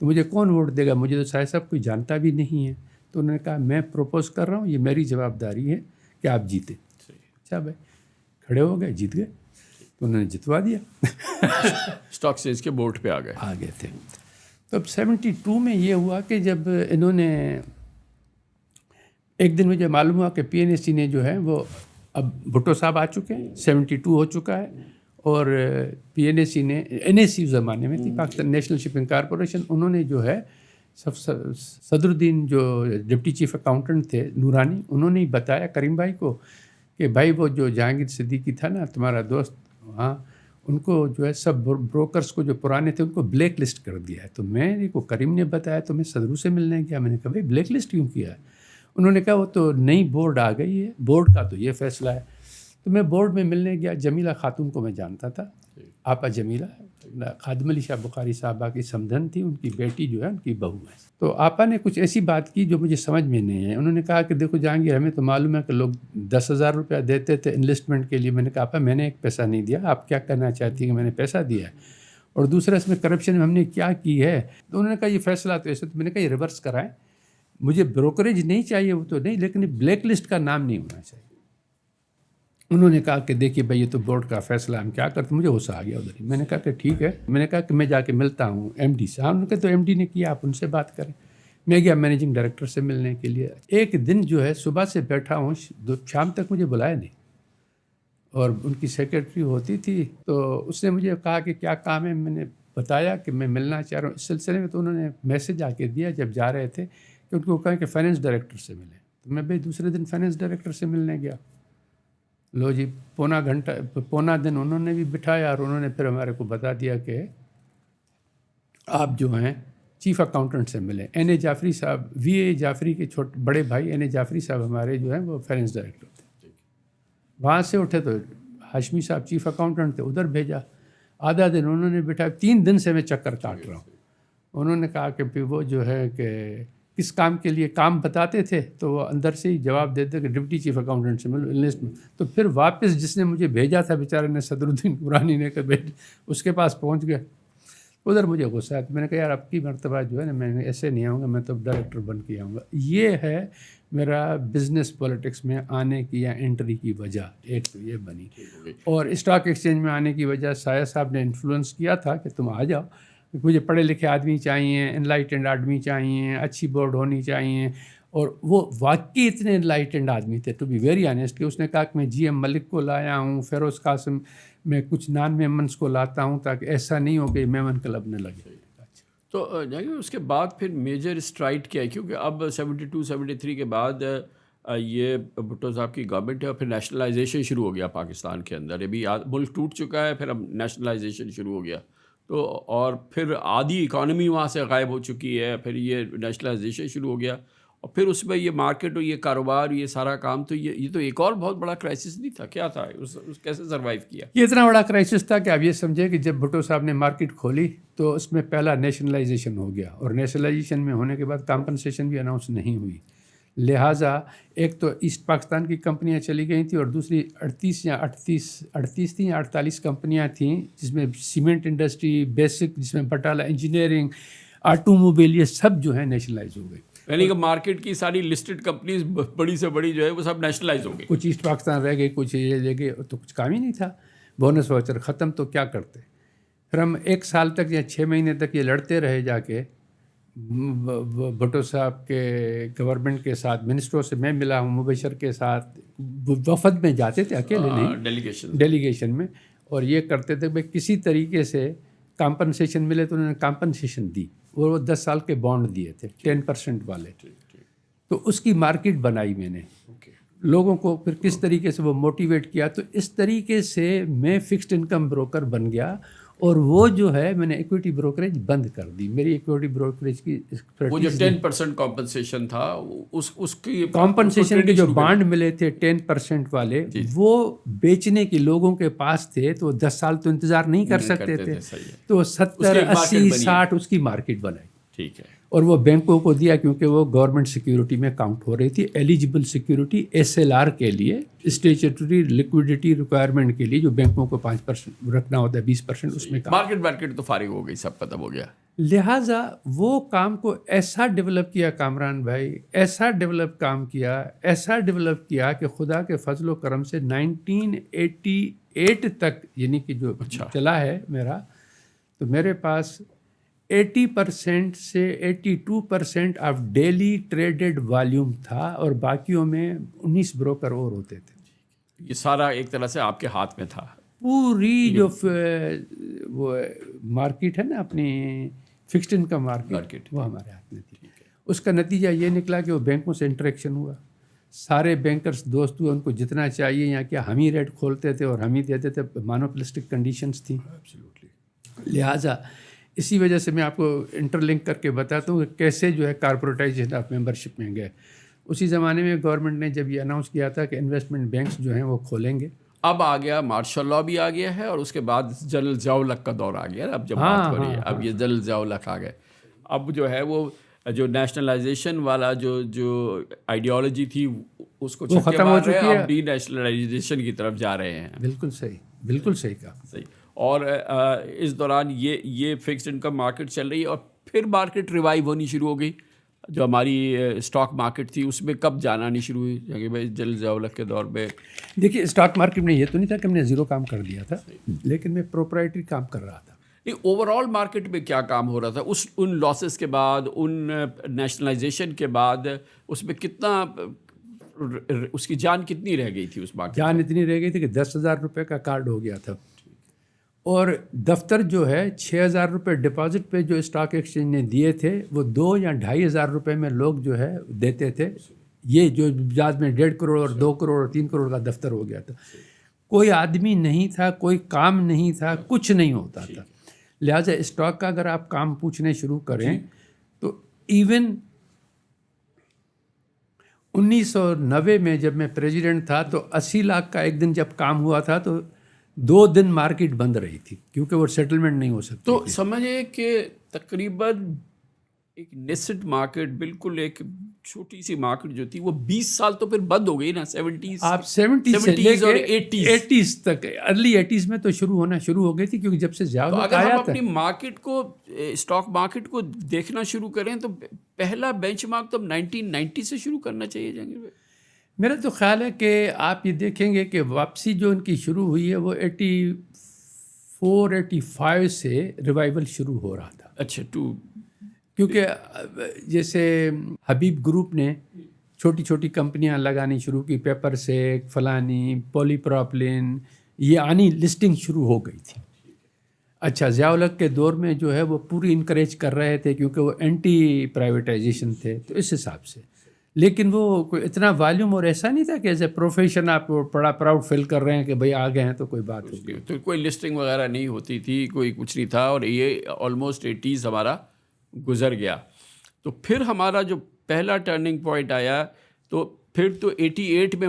Speaker 2: تو مجھے کون ووٹ دے گا, مجھے تو شاید صاحب کوئی جانتا بھی نہیں ہے. تو انہوں نے کہا میں پروپوز کر رہا ہوں, یہ میری جواب داری ہے کہ آپ جیتے. اچھا بھائی, کھڑے ہو گئے, جیت گئے. تو انہوں نے جتوا دیا.
Speaker 1: اسٹاک ایکسچینج کے بورڈ پہ آ گئے
Speaker 2: تھے. تو اب 72 میں یہ ہوا کہ جب انہوں نے ایک دن مجھے معلوم ہوا کہ پی این اے سی نے جو ہے وہ اب بھٹو صاحب آ چکے ہیں, 72 ہو چکا ہے, اور پی این اے سی نے این اے سی زمانے میں تھی, پاکستان نیشنل شپنگ کارپوریشن, انہوں نے جو ہے صدر الدین جو ڈپٹی چیف اکاؤنٹنٹ تھے نورانی, انہوں نے بتایا کریم بھائی کو کہ بھائی وہ جو جہانگیر صدیقی تھا نا تمہارا دوست, وہاں ان کو جو ہے سب بروکرز کو جو پرانے تھے ان کو بلیک لسٹ کر دیا ہے. تو میں کو کریم نے بتایا تو میں صدرو سے ملنے گیا. میں نے کہا بھائی بلیک لسٹ کیوں کیا ہے؟ انہوں نے کہا وہ تو نئی بورڈ آ گئی ہے, بورڈ کا تو یہ فیصلہ ہے. تو میں بورڈ میں ملنے گیا. جمیلہ خاتون کو میں جانتا تھا, آپا جمیلہ, خادم علی شاہ بخاری صاحبہ کی سمدھن تھی, ان کی بیٹی جو ہے ان کی بہو ہے. تو آپا نے کچھ ایسی بات کی جو مجھے سمجھ میں نہیں ہے. انہوں نے کہا کہ دیکھو جہانگیر, ہمیں تو معلوم ہے کہ لوگ 10,000 روپیہ دیتے تھے انویسٹمنٹ کے لیے. میں نے کہا آپا میں نے ایک پیسہ نہیں دیا, آپ کیا کہنا چاہتی ہیں کہ میں نے پیسہ دیا ہے؟ اور دوسرا اس میں کرپشن میں ہم نے کیا کی ہے؟ تو انہوں نے کہا یہ فیصلہ تو ایسے. تو میں نے کہا یہ ریورس کرائیں, مجھے بروکریج نہیں چاہیے وہ تو نہیں, لیکن بلیک لسٹ کا نام نہیں ہونا چاہیے. انہوں نے کہا کہ دیکھیے بھائی یہ تو بورڈ کا فیصلہ, ہم کیا کرتے. مجھے غصہ آ گیا ادھر ہی. میں نے کہا کہ ٹھیک ہے. میں نے کہا کہ میں جا کے ملتا ہوں ایم ڈی سے. انہوں نے کہا تو ایم ڈی نے کیا, آپ ان سے بات کریں. میں گیا مینیجنگ ڈائریکٹر سے ملنے کے لیے. ایک دن جو ہے صبح سے بیٹھا ہوں, شام تک مجھے بلایا نہیں. اور ان کی سیکرٹری ہوتی تھی تو اس نے مجھے کہا کہ کیا کام ہے. میں نے بتایا کہ میں ملنا چاہ رہا ہوں اس سلسلے میں. تو انہوں نے میسج آ کے دیا جب جا رہے تھے کہ ان کو کہا کہ فائنینس ڈائریکٹر سے ملیں. تو میں بھائی دوسرے دن فائنینس ڈائریکٹر سے ملنے گیا. لو جی پونا دن انہوں نے بھی بٹھایا, اور انہوں نے پھر ہمارے کو بتا دیا کہ آپ جو ہیں چیف اکاؤنٹنٹ سے ملیں. این اے جعفری صاحب, وی اے جعفری کے بڑے بھائی این اے جعفری صاحب ہمارے جو ہیں وہ فائنینس ڈائریکٹر تھے. وہاں سے اٹھے تو ہاشمی صاحب چیف اکاؤنٹنٹ تھے, ادھر بھیجا. آدھا دن انہوں نے بٹھایا. 3 دن سے میں چکر کاٹ رہا ہوں. انہوں نے کہا کہ پھر وہ جو ہے کہ کس کام کے لیے کام بتاتے تھے تو وہ اندر سے ہی جواب دیتے کہ ڈپٹی چیف اکاؤنٹنٹ سے ملو لسٹ میں. تو پھر واپس جس نے مجھے بھیجا تھا بیچارے نے, صدر الدین نورانی نے, کہ اس کے پاس پہنچ گئے. ادھر مجھے غصہ آیا. میں نے کہا یار اب کی مرتبہ جو ہے نا میں ایسے نہیں آؤں گا, میں تو ڈائریکٹر بن کے آؤں گا. یہ ہے میرا بزنس پولیٹکس میں آنے کی یا انٹری کی وجہ. ایک تو یہ بنی. اور اسٹاک ایکسچینج میں آنے کی وجہ سایہ صاحب نے انفلوئنس کیا تھا کہ تم آ جاؤ, مجھے پڑھے لکھے آدمی چاہیے, انلائٹنڈ آدمی چاہیے, اچھی بورڈ ہونی چاہیے. اور وہ واقعی اتنے انلائٹنڈ آدمی تھے ٹو بی ویری آنیسٹ کہ اس نے کہا کہ میں جی ایم ملک کو لایا ہوں, فیروز قاسم, میں کچھ نان میمنس کو لاتا ہوں تاکہ ایسا نہیں ہو کہ میمن کلب نہ لگے.
Speaker 1: تو جانگیر اس کے بعد پھر میجر اسٹرائٹ کیا ہے, کیونکہ اب 72-73 کے بعد یہ بھٹو صاحب کی گورنمنٹ ہے, اور پھر نیشنلائزیشن شروع ہو گیا پاکستان کے اندر. ابھی ملک ٹوٹ چکا ہے, پھر اب نیشنلائزیشن شروع ہو گیا. تو اور پھر آدھی اکانومی وہاں سے غائب ہو چکی ہے, پھر یہ نیشنلائزیشن شروع ہو گیا, اور پھر اس میں یہ مارکیٹ اور یہ کاروبار, یہ سارا کام, تو یہ تو ایک اور بہت بڑا کرائسس نہیں تھا, کیا تھا اس کیسے سروائیو کیا؟
Speaker 2: یہ اتنا بڑا کرائسس تھا کہ آپ یہ سمجھے کہ جب بھٹو صاحب نے مارکیٹ کھولی تو اس میں پہلا نیشنلائزیشن ہو گیا, اور نیشنلائزیشن میں ہونے کے بعد کمپنسیشن بھی اناؤنس نہیں ہوئی. لہٰذا ایک تو ایسٹ پاکستان کی کمپنیاں چلی گئی تھیں, اور دوسری 38 تھیں یا 48 کمپنیاں تھیں, جس میں سیمنٹ انڈسٹری, بیسک, جس میں بٹالہ انجینئرنگ, آٹو موبائل, یہ سب جو ہے نیشنلائز ہو گئی.
Speaker 1: یعنی کہ مارکیٹ کی ساری لسٹڈ کمپنیز بڑی سے بڑی جو ہے وہ سب نیشنلائز ہو گئی.
Speaker 2: کچھ ایسٹ پاکستان رہ گئی, کچھ یہ لے گئے, تو کچھ کام ہی نہیں تھا. بونس واچر ختم, تو کیا کرتے. پھر ہم 1 سال تک یا 6 مہینے تک یہ لڑتے رہے جا کے بھٹو صاحب کے گورنمنٹ کے ساتھ. منسٹروں سے میں ملا ہوں, مبشر کے ساتھ وفد میں جاتے تھے, اکیلے نہیں, ڈیلیگیشن میں, اور یہ کرتے تھے بھائی کسی طریقے سے کمپنسیشن ملے. تو انہوں نے کمپنسیشن دی, وہ 10 سال کے بانڈ دیے تھے 10% والے. تو اس کی مارکیٹ بنائی میں نے, لوگوں کو پھر کس طریقے سے وہ موٹیویٹ کیا. تو اس طریقے سے میں فکسڈ انکم بروکر بن گیا, اور وہ جو ہے میں نے ایکویٹی بروکریج بند کر دی. میری ایکویٹی بروکریج کی
Speaker 1: وہ جو 10% کمپنسیشن تھا, اس کی
Speaker 2: کمپنسیشن کے جو بانڈ ملے تھے 10% والے, وہ بیچنے کے لوگوں کے پاس تھے, تو 10 سال تو انتظار نہیں کر سکتے تھے. تو 70, 80, 60 اس کی مارکیٹ بنائی.
Speaker 1: ٹھیک ہے.
Speaker 2: اور وہ بینکوں کو دیا, کیونکہ وہ گورنمنٹ سیکیورٹی میں کاؤنٹ ہو رہی تھی. ایلیجیبل سیکیورٹی SLR کے لیے, اسٹیچوٹری لیکوڈیٹی ریکوائرمنٹ کے لیے, جو بینکوں کو 5% رکھنا ہوتا ہے, 20% اس میں
Speaker 1: مارکیٹ تو فارغ ہو گئی, سب ختم ہو گیا.
Speaker 2: لہٰذا وہ کام کو ایسا ڈیولپ کیا کامران بھائی، ایسا ڈیولپ کیا کہ خدا کے فضل و کرم سے 1988 تک، یعنی کہ جو چلا ہے میرا، تو میرے پاس 80% سے 82% آف ڈیلی ٹریڈڈ والیوم تھا، اور باقیوں میں 19 بروکر اور ہوتے تھے.
Speaker 1: یہ سارا ایک طرح سے آپ کے ہاتھ میں تھا.
Speaker 2: پوری جو وہ مارکیٹ ہے نا اپنی فکسڈ انکم مارکیٹ، وہ ہمارے ہاتھ میں تھی. اس کا نتیجہ یہ نکلا کہ وہ بینکوں سے انٹریکشن ہوا. سارے بینکرز دوست ہوئے، ان کو جتنا چاہیے یا کیا ہم ہی ریٹ کھولتے تھے اور ہم ہی دیتے تھے. مانوپلسٹک کنڈیشنز تھیں. لہٰذا اسی وجہ سے میں آپ کو انٹر لنک کر کے بتاتا ہوں کہ کیسے جو ہے کارپوریٹائزیشن آف ممبرشپ میں گئے. اسی زمانے میں گورنمنٹ نے جب یہ اناؤنس کیا تھا کہ انویسٹمنٹ بینکس جو ہیں وہ کھولیں گے.
Speaker 1: اب آ گیا مارشل لا بھی آ گیا ہے، اور اس کے بعد جنرل ضیاء الحق کا دور آ گیا. اب جب بات ہو رہی ہے، اب یہ جنرل ضیاء الحق آ گئے. اب جو ہے وہ جو نیشنلائزیشن والا جو آئیڈیالوجی تھی اس کو
Speaker 2: ختم ہو چکی ہے.
Speaker 1: اب ڈی نیشنلائزیشن کی طرف جا رہے ہیں.
Speaker 2: بالکل صحیح کہا.
Speaker 1: صحیح. اور اس دوران یہ فکسڈ انکم مارکیٹ چل رہی ہے، اور پھر مارکیٹ ریوائیو ہونی شروع ہو گئی. جو ہماری اسٹاک مارکیٹ تھی اس میں کب جانا نہیں شروع ہوئی؟ کہ بھائی جنرل ضیاء الحق کے دور میں
Speaker 2: دیکھیے اسٹاک مارکیٹ میں یہ تو نہیں تھا کہ ہم نے زیرو کام کر دیا تھا، لیکن میں پروپرائٹری کام کر رہا تھا.
Speaker 1: اوور آل مارکیٹ میں کیا کام ہو رہا تھا ان لاسز کے بعد، ان نیشنلائزیشن کے بعد؟ اس میں کتنا اس کی جان کتنی رہ گئی تھی اس مارکیٹ؟
Speaker 2: جان اتنی رہ گئی تھی کہ 10,000 روپے کا کارڈ ہو گیا تھا، اور دفتر جو ہے 6,000 روپے ڈپازٹ پہ جو اسٹاک ایکسچینج نے دیے تھے وہ 2 یا 2,500 روپے میں لوگ جو ہے دیتے تھے. یہ جو بعد میں 1.5 کروڑ اور 2 کروڑ اور 3 کروڑ کا دفتر ہو گیا تھا. کوئی آدمی نہیں تھا، کوئی کام نہیں تھا، کچھ نہیں ہوتا تھا. لہٰذا اسٹاک کا اگر آپ کام پوچھنے شروع کریں تو ایون 1990 میں جب میں پریزیڈنٹ تھا تو 80 لاکھ کا ایک دن جب کام ہوا تھا تو 2 دن مارکیٹ بند رہی تھی کیونکہ وہ سیٹلمنٹ نہیں ہو سکتی.
Speaker 1: تو سمجھے کہ تقریباً ایک نیسٹ مارکیٹ، بالکل ایک چھوٹی سی مارکیٹ جو تھی وہ 20 سال تو پھر بند ہو گئی نا. 70s
Speaker 2: آپ 70s
Speaker 1: اور
Speaker 2: 80s تک، ارلی 80s میں تو شروع ہو گئی تھی کیونکہ جب سے ضیاء الحق
Speaker 1: اگر
Speaker 2: آیا
Speaker 1: ہم
Speaker 2: تھا.
Speaker 1: اپنی مارکیٹ کو، اسٹاک مارکیٹ کو دیکھنا شروع کریں تو پہلا بینچ مارک تو 1990 سے شروع کرنا چاہیے. جہانگیر بھائی
Speaker 2: میرا تو خیال ہے کہ آپ یہ دیکھیں گے کہ واپسی جو ان کی شروع ہوئی ہے وہ 84-85 سے ریوائول شروع ہو رہا تھا.
Speaker 1: اچھا.
Speaker 2: کیونکہ جیسے حبیب گروپ نے چھوٹی چھوٹی کمپنیاں لگانی شروع کی، پیپر سیک، فلانی، پولی پراپلین، یہ آنی لسٹنگ شروع ہو گئی تھی. اچھا ضیاء الحق کے دور میں جو ہے وہ پوری انکریج کر رہے تھے کیونکہ وہ اینٹی پرائیویٹائزیشن تھے، تو اس حساب سے. لیکن وہ کوئی اتنا والیوم اور ایسا نہیں تھا کہ ایز اے پروفیشن آپ بڑا پراؤڈ فیل کر رہے ہیں کہ بھئی آگے ہیں تو کوئی بات ہوگی.
Speaker 1: تو کوئی لسٹنگ وغیرہ نہیں ہوتی تھی، کوئی کچھ نہیں تھا. اور یہ آلموسٹ 80s ہمارا گزر گیا. تو پھر ہمارا جو پہلا ٹرننگ پوائنٹ آیا تو پھر تو 88 میں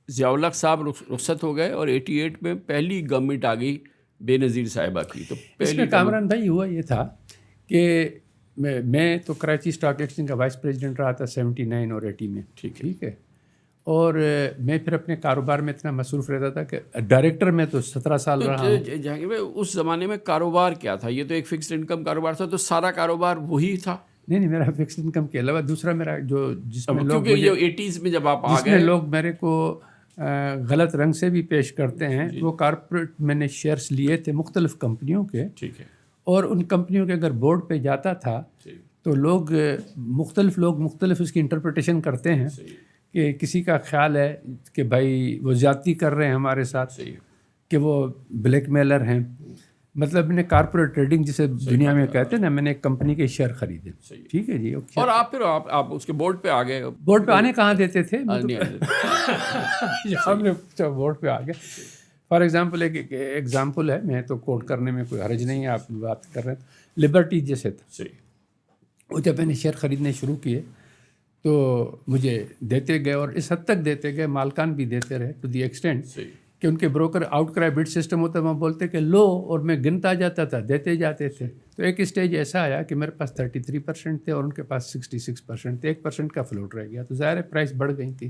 Speaker 1: ضیاء الحق صاحب رخصت ہو گئے، اور 88 میں پہلی گورنمنٹ آ گئی بے نظیر صاحبہ کی. تو
Speaker 2: اس میں کامران بھائی ہوا یہ تھا کہ میں تو کراچی اسٹاک ایکسچینج کا وائس پریزیڈنٹ رہا تھا 79 اور 80 میں. ٹھیک ہے. اور میں پھر اپنے کاروبار میں اتنا مصروف رہتا تھا کہ ڈائریکٹر میں تو 17 سال رہا ہوں.
Speaker 1: جہانگیر بھائی اس زمانے میں کاروبار کیا تھا؟ یہ تو ایک فکسڈ انکم کاروبار تھا، تو سارا کاروبار وہی تھا؟
Speaker 2: نہیں، میرا فکسڈ انکم کے علاوہ دوسرا میرا جس میں لوگ
Speaker 1: 80s میں جب آپ آ
Speaker 2: گئے، لوگ میرے کو غلط رنگ سے بھی پیش کرتے ہیں. وہ کارپوریٹ میں نے شیئرس لیے تھے مختلف کمپنیوں کے.
Speaker 1: ٹھیک ہے. اور
Speaker 2: ان کمپنیوں کے اگر بورڈ پہ جاتا تھا تو لوگ مختلف اس کی انٹرپریٹیشن کرتے ہیں کہ کسی کا خیال ہے کہ بھائی وہ زیادتی کر رہے ہیں ہمارے ساتھ، کہ وہ بلیک میلر ہیں. مطلب میں نے کارپوریٹ ٹریڈنگ جسے دنیا میں کہتے ہیں نا، میں نے ایک کمپنی کے شیئر خریدے. ٹھیک ہے جی.
Speaker 1: اور آپ پھر آپ اس کے بورڈ پہ آ گئے.
Speaker 2: بورڈ پہ آنے کہاں دیتے تھے؟ ہم نے بورڈ پہ آ گئے. فار ایگزامپل ایک ایگزامپل ہے، میں تو کوٹ کرنے میں کوئی حرج نہیں ہے، آپ بات کر رہے ہیں لبرٹی جیسے تھا. وہ جب میں نے شیئر خریدنے شروع کیے تو مجھے دیتے گئے، اور اس حد تک دیتے گئے، مالکان بھی دیتے رہے ٹو دی ایکسٹینٹ کہ ان کے بروکر آؤٹ کرائی بٹ سسٹم ہوتا ہے، وہ بولتے کہ لو، اور میں گنتا جاتا تھا، دیتے جاتے تھے. تو ایک اسٹیج ایسا آیا کہ میرے پاس 33% تھے اور ان کے پاس 66% تھے. 1% کا فلوٹ رہ گیا، تو ظاہر ہے پرائس بڑھ گئی تھی.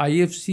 Speaker 2: IFC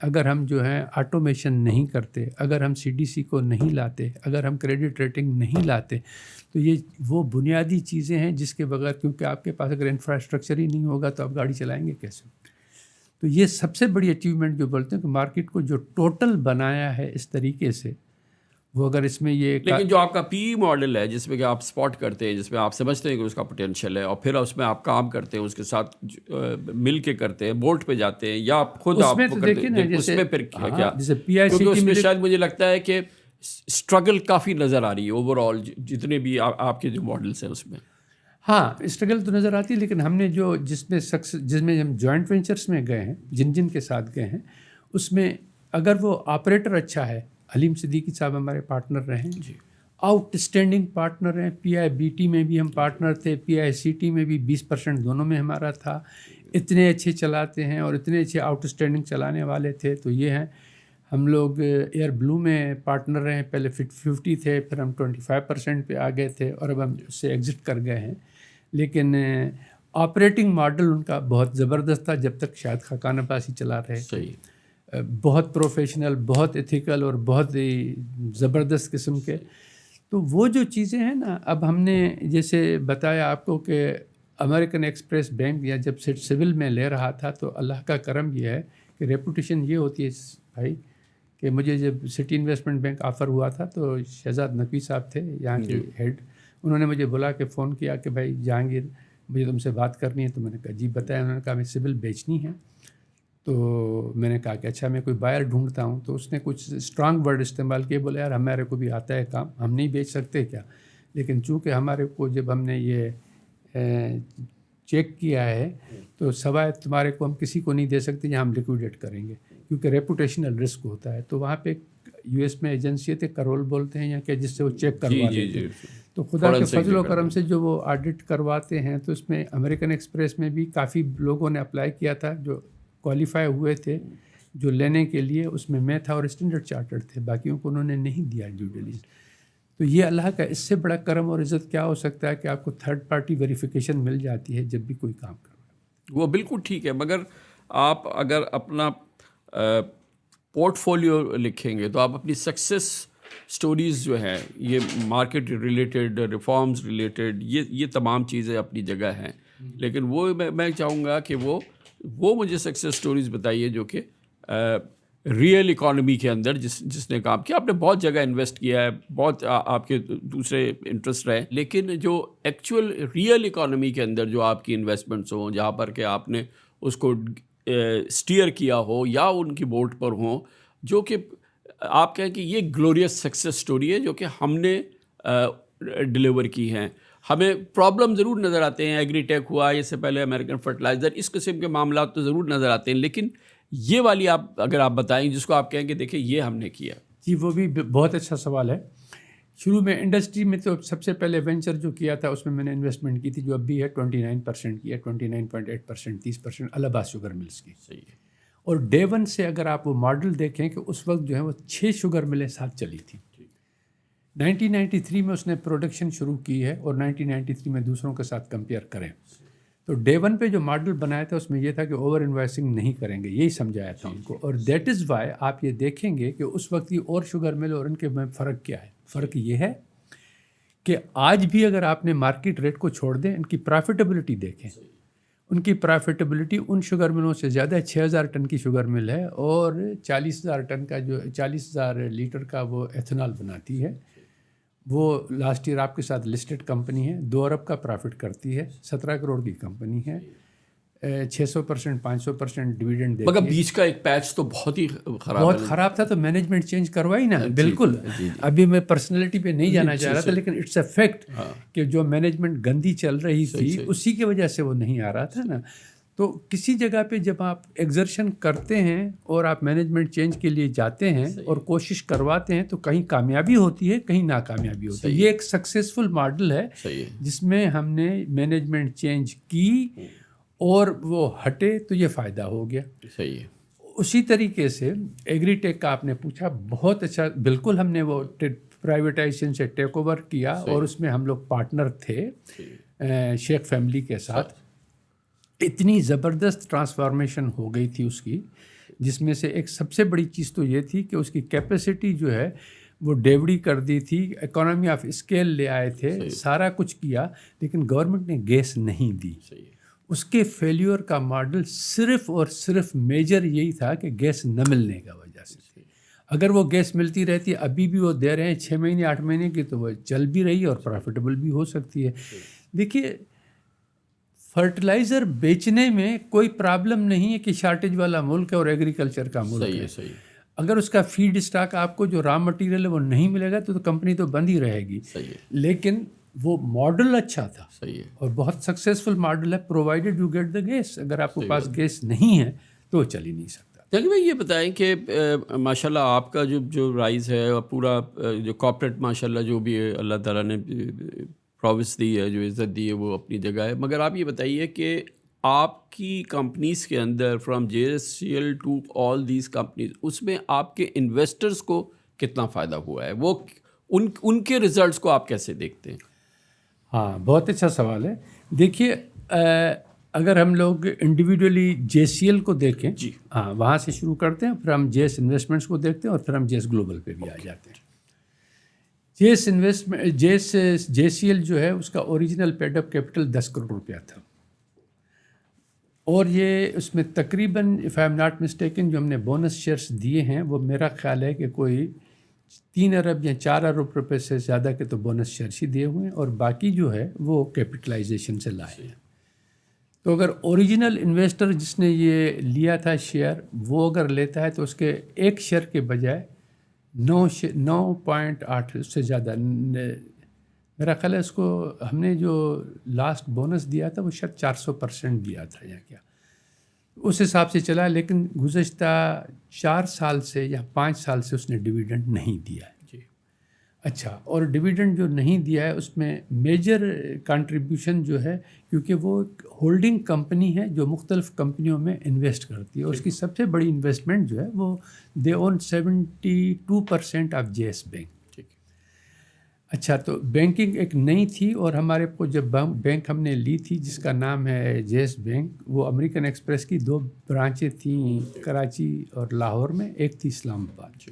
Speaker 2: اگر ہم جو ہے آٹومیشن نہیں کرتے, اگر ہم CDC کو نہیں لاتے, اگر ہم کریڈٹ ریٹنگ نہیں لاتے, تو یہ وہ بنیادی چیزیں ہیں جس کے بغیر, کیونکہ آپ کے پاس اگر انفراسٹرکچر ہی نہیں ہوگا تو آپ گاڑی چلائیں گے کیسے. تو یہ سب سے بڑی اچیومنٹ جو بولتے ہیں کہ مارکیٹ کو جو ٹوٹل بنایا ہے اس طریقے سے, وہ اگر اس میں یہ
Speaker 1: لیکن جو آپ کا پی ماڈل ہے جس میں کہ آپ اسپاٹ کرتے ہیں, جس میں آپ سمجھتے ہیں کہ اس کا پوٹینشیل ہے, اور پھر اس میں آپ کام کرتے ہیں, اس کے ساتھ مل کے کرتے ہیں, بورڈ پہ جاتے ہیں, یا آپ خود آپ کو کرتے ہیں, اس میں پھر کیا,
Speaker 2: جیسے
Speaker 1: کیونکہ اس میں شاید مجھے لگتا ہے کہ اسٹرگل کافی نظر آ رہی ہے اوور آل جتنے بھی آپ کے جو ماڈلس ہیں اس میں.
Speaker 2: ہاں اسٹرگل تو نظر آتی ہے, لیکن ہم نے جو جس میں ہم جوائنٹ وینچرس میں گئے ہیں, جن کے ساتھ گئے ہیں, اس میں اگر وہ آپریٹر اچھا ہے, حلیم صدیقی صاحب ہمارے پارٹنر رہے ہیں جی, آؤٹ اسٹینڈنگ پارٹنر ہیں. PIBT میں بھی ہم پارٹنر تھے, PICT میں بھی 20% دونوں میں ہمارا تھا. اتنے اچھے چلاتے ہیں اور اتنے اچھے آؤٹ اسٹینڈنگ چلانے والے تھے. تو یہ ہیں, ہم لوگ ایئر بلو میں پارٹنر رہے ہیں, پہلے 50 تھے, پھر ہم 25% پہ آ گئے تھے, اور اب ہم اس سے ایگزٹ کر گئے ہیں. لیکن آپریٹنگ ماڈل ان کا بہت زبردست تھا جب تک شاید خاقان عباسی چلا رہے.
Speaker 1: صحیح,
Speaker 2: بہت پروفیشنل, بہت ایتھیکل اور بہت ہی زبردست قسم کے. تو وہ جو چیزیں ہیں نا, اب ہم نے جیسے بتایا آپ کو کہ امریکن ایکسپریس بینک یا جب سول میں لے رہا تھا, تو اللہ کا کرم یہ ہے کہ ریپوٹیشن یہ ہوتی ہے بھائی, کہ مجھے جب سٹی انویسٹمنٹ بینک آفر ہوا تھا تو شہزاد نقوی صاحب تھے یہاں کے ہیڈ, انہوں نے مجھے بلا کے فون کیا کہ بھائی جہانگیر مجھے تم سے بات کرنی ہے. تو میں نے کہا جی بتایا. انہوں نے کہا ہمیں سول بیچنی ہے. تو میں نے کہا کہ اچھا میں کوئی بائر ڈھونڈتا ہوں. تو اس نے کچھ اسٹرانگ ورڈ استعمال کیے, بولے یار ہمارے کو بھی آتا ہے کام, ہم نہیں بیچ سکتے کیا, لیکن چونکہ ہمارے کو جب ہم نے یہ چیک کیا ہے تو سوائے تمہارے کو ہم کسی کو نہیں دے سکتے جہاں ہم لیکویڈیٹ کریں گے, کیونکہ ریپوٹیشنل رسک ہوتا ہے. تو وہاں پہ US میں ایجنسی تھے, کرول بولتے ہیں یا کہ جس سے وہ چیک کرواتے ہیں. تو خدا کے فضل و کرم سے جو وہ آڈٹ کرواتے ہیں, تو اس میں امریکن ایکسپریس میں بھی کافی لوگوں نے اپلائی کیا تھا جو کوالیفائی ہوئے تھے جو لینے کے لیے. اس میں میں تھا اور اسٹینڈرڈ چارٹرڈ تھے, باقیوں کو انہوں نے نہیں دیا ڈیو ڈیلیجنس. تو یہ اللہ کا اس سے بڑا کرم اور عزت کیا ہو سکتا ہے کہ آپ کو تھرڈ پارٹی ویریفیکیشن مل جاتی ہے جب بھی کوئی کام کرو.
Speaker 1: وہ بالکل ٹھیک ہے, مگر آپ اگر اپنا پورٹ فولیو لکھیں گے تو آپ اپنی سکسیس سٹوریز جو ہیں, یہ مارکیٹ ریلیٹڈ, ریفارمز ریلیٹڈ, یہ تمام چیزیں اپنی جگہ ہیں. لیکن وہ میں چاہوں گا کہ وہ مجھے سکسیس سٹوریز بتائیے جو کہ ریئل اکانومی کے اندر جس نے کام کیا. آپ نے بہت جگہ انویسٹ کیا ہے, بہت آپ کے دوسرے انٹرسٹ رہے, لیکن جو ایکچوئل ریئل اکانومی کے اندر جو آپ کی انویسٹمنٹس ہوں, جہاں پر کہ آپ نے اس کو اسٹیئر کیا ہو یا ان کی بورڈ پر ہوں, جو کہ آپ کہیں کہ یہ گلوریس سکسیس سٹوری ہے جو کہ ہم نے ڈلیور کی ہیں. ہمیں پرابلم ضرور نظر آتے ہیں, ایگری ٹیک ہوا, اس سے پہلے امریکن فرٹیلائزر, اس قسم کے معاملات تو ضرور نظر آتے ہیں, لیکن یہ والی آپ اگر آپ بتائیں جس کو آپ کہیں کہ دیکھیں یہ ہم نے کیا.
Speaker 2: جی وہ بھی بہت اچھا سوال ہے. شروع میں انڈسٹری میں تو سب سے پہلے وینچر جو کیا تھا اس میں نے انویسٹمنٹ کی تھی جو اب بھی ہے 29% کی ہے, 29.8%, 30% الہ آباد شوگر ملز کی.
Speaker 1: صحیح ہے.
Speaker 2: اور ڈے ون سے اگر آپ وہ ماڈل دیکھیں کہ اس وقت جو ہے وہ 6 شوگر ملیں ساتھ چلی تھیں. 1993 میں اس نے پروڈکشن شروع کی ہے اور 1993 میں دوسروں کے ساتھ کمپیئر کریں تو ڈے ون پہ جو ماڈل بنایا تھا اس میں یہ تھا کہ اوور انوائسنگ نہیں کریں گے, یہی سمجھایا تھا ان کو. اور دیٹ از وائی آپ یہ دیکھیں گے کہ اس وقت کی اور شوگر مل اور ان کے میں فرق کیا ہے. فرق یہ ہے کہ آج بھی اگر آپ نے مارکیٹ ریٹ کو چھوڑ دیں, ان کی پرافیٹیبلٹی دیکھیں, ان کی پرافیٹیبلٹی ان شوگر ملوں سے زیادہ 6,000 ٹن کی شوگر مل ہے اور 40,000 ٹن کا جو 40,000 لیٹر کا وہ ایتھنال بناتی ہے. وہ لاسٹ ایئر آپ کے ساتھ لسٹڈ کمپنی ہے, 2 ارب کا پرافٹ کرتی ہے, 17 کروڑ کی کمپنی ہے, 600%, 500% ڈویڈنڈ دیتی ہے.
Speaker 1: مگر بیچ کا ایک پیچ تو بہت ہی
Speaker 2: خراب تھا تو مینجمنٹ چینج کروائی نا. بالکل. ابھی میں پرسنالٹی پہ نہیں جانا چاہ رہا تھا, لیکن اٹس اے فیکٹ کہ جو مینجمنٹ گندی چل رہی تھی اسی کی وجہ سے وہ نہیں آ رہا تھا نا. تو کسی جگہ پہ جب آپ ایگزرشن کرتے ہیں اور آپ مینجمنٹ چینج کے لیے جاتے ہیں اور کوشش کرواتے ہیں تو کہیں کامیابی ہوتی ہے, کہیں ناکامیابی ہوتی ہے. یہ ایک سکسیزفل ماڈل ہے جس میں ہم نے مینجمنٹ چینج کی اور وہ ہٹے تو یہ فائدہ ہو گیا.
Speaker 1: صحیح ہے.
Speaker 2: اسی طریقے سے ایگری ٹیک کا آپ نے پوچھا, بہت اچھا. بالکل ہم نے وہ پرائیویٹائزیشن سے ٹیک اوور کیا اور اس میں ہم لوگ پارٹنر تھے شیخ فیملی کے ساتھ. اتنی زبردست ٹرانسفارمیشن ہو گئی تھی اس کی جس میں سے ایک سب سے بڑی چیز تو یہ تھی کہ اس کی کیپیسٹی جو ہے وہ ڈیوڈی کر دی تھی، اکانومی آف اسکیل لے آئے تھے، سارا کچھ کیا، لیکن گورنمنٹ نے گیس نہیں دی. اس کے فیلیور کا ماڈل صرف اور صرف میجر یہی تھا کہ گیس نہ ملنے کا وجہ سے. اگر وہ گیس ملتی رہتی، ابھی بھی وہ دے رہے ہیں 6 مہینے 8 مہینے کی، تو وہ چل بھی رہی ہے اور پروفیٹیبل بھی ہو سکتی ہے. دیکھیے فرٹیلائزر بیچنے میں کوئی پرابلم نہیں ہے کہ شارٹیج والا ملک ہے اور ایگریکلچر کا ملک ہے. اگر اس کا فیڈ اسٹاک آپ کو جو را مٹیریل ہے وہ نہیں ملے گا تو کمپنی تو بند ہی رہے گی. لیکن وہ ماڈل اچھا تھا اور بہت سکسیزفل ماڈل ہے، provided you get the gas. اگر آپ کے پاس گیس نہیں ہے تو وہ چل ہی نہیں سکتا.
Speaker 1: چلیے بھائی یہ بتائیں کہ ماشاءاللہ آپ کا جو رائز ہے اور پورا جو کارپوریٹ ماشاءاللہ جو بھی اللہ تعالیٰ نے پرووس دی ہے، جو عزت دی ہے، وہ اپنی جگہ ہے. مگر آپ یہ بتائیے کہ آپ کی کمپنیز کے اندر from JSCL to all these companies, اس میں آپ کے انویسٹرز کو کتنا فائدہ ہوا ہے؟ وہ ان کے ریزلٹس کو آپ کیسے دیکھتے ہیں؟
Speaker 2: ہاں بہت اچھا سوال ہے. دیکھیے اگر ہم لوگ انڈیویڈولی JCL کو دیکھیں،
Speaker 1: جی
Speaker 2: ہاں وہاں سے شروع کرتے ہیں، پھر ہم JS انویسٹمنٹس کو دیکھتے ہیں اور پھر ہم JS گلوبل پہ بھی آ جاتے ہیں. JCL جو ہے اس کا original paid up capital 10 crore روپیہ تھا، اور یہ اس میں تقریباً if I am not mistaken جو ہم نے بونس شیئرس دیے ہیں وہ میرا خیال ہے کہ کوئی 3 ارب یا 4 ارب روپے سے زیادہ کے تو بونس شیئرس ہی دیے ہوئے ہیں، اور باقی جو ہے وہ کیپٹلائزیشن سے لائے ہیں. تو اگر اوریجنل انویسٹر جس نے یہ لیا تھا شیئر، وہ اگر لیتا ہے تو اس کے ایک شیئر کے بجائے 9.8 اس سے زیادہ، میرا خیال ہے اس کو ہم نے جو لاسٹ بونس دیا تھا وہ شاید 400% دیا تھا یا کیا، اس حساب سے چلا. لیکن گزشتہ 4 سال سے یا 5 سال سے اس نے ڈویڈنڈ نہیں دیا ہے. اچھا، اور ڈویڈنڈ جو نہیں دیا ہے اس میں میجر کنٹریبیوشن جو ہے، کیونکہ وہ ہولڈنگ کمپنی ہے جو مختلف کمپنیوں میں انویسٹ کرتی ہے، اور اس کی سب سے بڑی انویسٹمنٹ جو ہے وہ دے اون 72% آف JS بینک. اچھا، تو بینکنگ ایک نئی تھی، اور ہمارے کو جب بینک ہم نے لی تھی جس کا نام ہے JS بینک، وہ امریکن ایکسپریس کی 2 برانچیں تھیں، کراچی اور لاہور میں، ایک تھی اسلام آباد.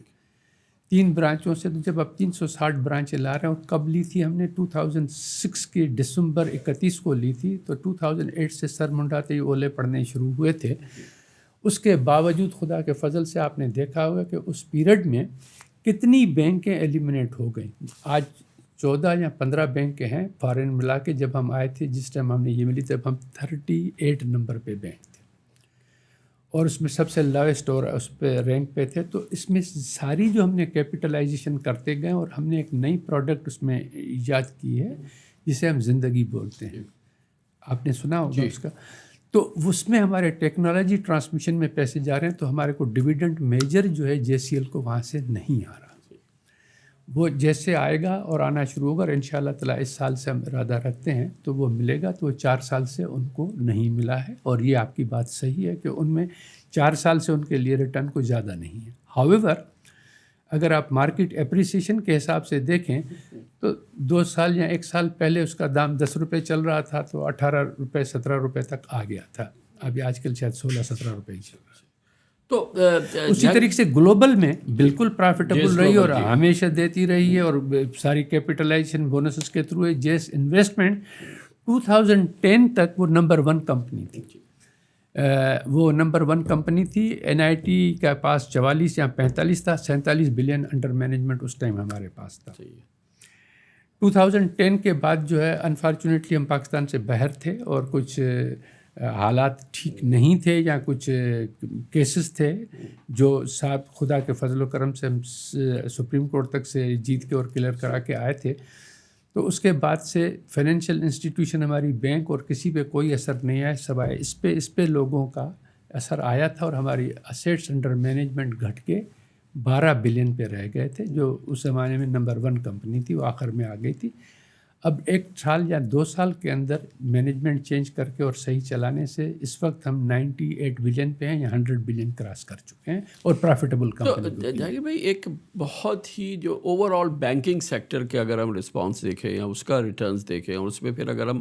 Speaker 2: 3 برانچوں سے، تو جب اب 360 برانچیں لا رہے ہیں، اور کب لی تھی ہم نے 2006 کے دسمبر 31 کو لی تھی، تو 2008 سے سر منڈاتے ہی اولے پڑنے شروع ہوئے تھے. اس کے باوجود خدا کے فضل سے آپ نے دیکھا ہوگا کہ اس پیریڈ میں کتنی بینکیں ایلیمنیٹ ہو گئیں. آج 14 یا 15 بینکیں ہیں فارن ملا کے. جب ہم آئے تھے جس ٹائم ہم نے یہ ملی تب ہم 38 نمبر پہ بینک تھے، اور اس میں سب سے لویسٹ اور اس پہ رینک پہ تھے. تو اس میں ساری جو ہم نے کیپٹلائزیشن کرتے گئے، اور ہم نے ایک نئی پروڈکٹ اس میں ایجاد کی ہے جسے ہم زندگی بولتے ہیں، آپ نے سنا ہوگا اس کا. تو اس میں ہمارے ٹیکنالوجی ٹرانسمیشن میں پیسے جا رہے ہیں، تو ہمارے کو ڈویڈنڈ میجر جو ہے JCL کو وہاں سے نہیں آ رہا. وہ جیسے آئے گا اور آنا شروع ہوگا، اور انشاءاللہ تعالیٰ اس سال سے ہم ارادہ رکھتے ہیں تو وہ ملے گا. تو 4 سال سے ان کو نہیں ملا ہے، اور یہ آپ کی بات صحیح ہے کہ ان میں 4 سال سے ان کے لیے ریٹرن کوئی زیادہ نہیں ہے. ہاویور اگر آپ مارکیٹ اپریسیشن کے حساب سے دیکھیں تو 2 سال یا 1 سال پہلے اس کا دام 10 روپے چل رہا تھا، تو 18 روپے 17 روپے تک آ گیا تھا. ابھی آج کل شاید 16-17 روپے ہی چل رہا ہے. تو اسی طریقے سے گلوبل میں بالکل پروفیٹیبل رہی اور ہمیشہ دیتی رہی ہے، اور ساری کیپٹلائزیشن بونسز کے تھرو ہے. JS انویسٹمنٹ 2010 تک وہ نمبر 1 کمپنی تھی. وہ نمبر 1 کمپنی تھی. NIT کے پاس 44 یا 45 تھا، 47 بلین انڈر مینجمنٹ اس ٹائم ہمارے پاس تھا. 2010 کے بعد جو ہے انفارچونیٹلی ہم پاکستان سے باہر تھے، اور کچھ حالات ٹھیک نہیں تھے، یا کچھ کیسز تھے جو صاحب خدا کے فضل و کرم سے ہم سپریم کورٹ تک سے جیت کے اور کلیئر کرا کے آئے تھے. تو اس کے بعد سے فائنینشیل انسٹیٹیوشن ہماری بینک اور کسی پہ کوئی اثر نہیں آیا، سوائے اس پہ لوگوں کا اثر آیا تھا، اور ہماری اسیٹس انڈر مینجمنٹ گھٹ کے 12 بلین پہ رہ گئے تھے، جو اس زمانے میں نمبر 1 کمپنی تھی، وہ آخر میں آ گئی تھی. اب 1 سال یا 2 سال کے اندر مینجمنٹ چینج کر کے اور صحیح چلانے سے اس وقت ہم 98 بلین پہ ہیں، یا 100 بلین کراس کر چکے ہیں، اور پروفیٹیبل کمپنی.
Speaker 1: تو جاگیر بھائی ایک بہت ہی جو اوور آل بینکنگ سیکٹر کے اگر ہم رسپانس دیکھیں یا اس کا ریٹرنز دیکھیں، اور اس میں پھر اگر ہم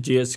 Speaker 1: JS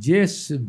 Speaker 2: JS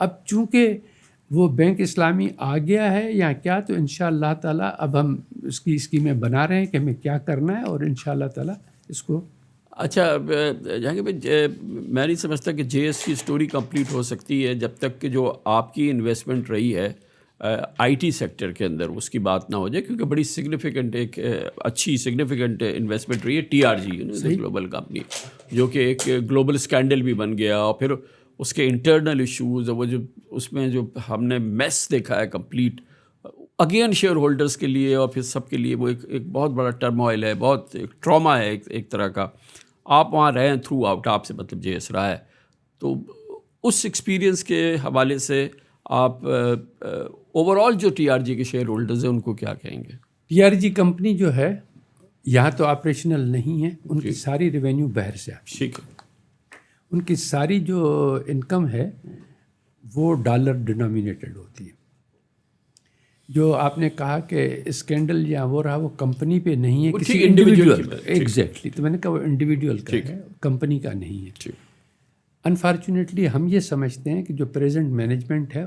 Speaker 2: اب چونکہ وہ بینک اسلامی آ گیا ہے یا کیا، تو انشاءاللہ تعالیٰ اب ہم اس کی اسکیمیں بنا رہے ہیں کہ ہمیں کیا کرنا ہے، اور انشاءاللہ تعالیٰ اس کو.
Speaker 1: اچھا جہانگیر بھائی، میں نہیں سمجھتا کہ جے ایس کی اسٹوری کمپلیٹ ہو سکتی ہے جب تک کہ جو آپ کی انویسٹمنٹ رہی ہے آئی ٹی سیکٹر کے اندر اس کی بات نہ ہو جائے، کیونکہ بڑی سگنیفیکنٹ ایک اچھی سگنیفیکنٹ انویسٹمنٹ رہی ہے T R G global company, جو کہ ایک گلوبل اسکینڈل بھی بن گیا، اور پھر اس کے انٹرنل ایشوز، وہ جو اس میں جو ہم نے میس دیکھا ہے کمپلیٹ اگین شیئر ہولڈرز کے لیے اور پھر سب کے لیے، وہ ایک بہت بڑا ٹرموائل ہے، بہت ایک ٹراما ہے ایک طرح کا. آپ وہاں رہے ہیں تھرو آؤٹ، آپ سے مطلب جے ایس رہا ہے، تو اس ایکسپیرینس کے حوالے سے آپ اوور آل جو ٹی آر جی کے شیئر ہولڈرز ہیں ان کو کیا کہیں گے؟
Speaker 2: ٹی آر جی کمپنی جو ہے یہاں تو آپریشنل نہیں ہے، ان کی ساری ریونیو باہر سے آتی ہے.
Speaker 1: ٹھیک ہے.
Speaker 2: ان کی ساری جو انکم ہے وہ ڈالر ڈینامینیٹڈ ہوتی ہے. جو آپ نے کہا کہ اسکینڈل یا وہ رہا، وہ کمپنی پہ نہیں ہے، کسی انڈیویجول. ایگزیکٹلی، تو میں نے کہا وہ انڈیویجول کا ہے، کمپنی کا نہیں ہے. انفارچونیٹلی ہم یہ سمجھتے ہیں کہ جو پریزنٹ مینجمنٹ ہے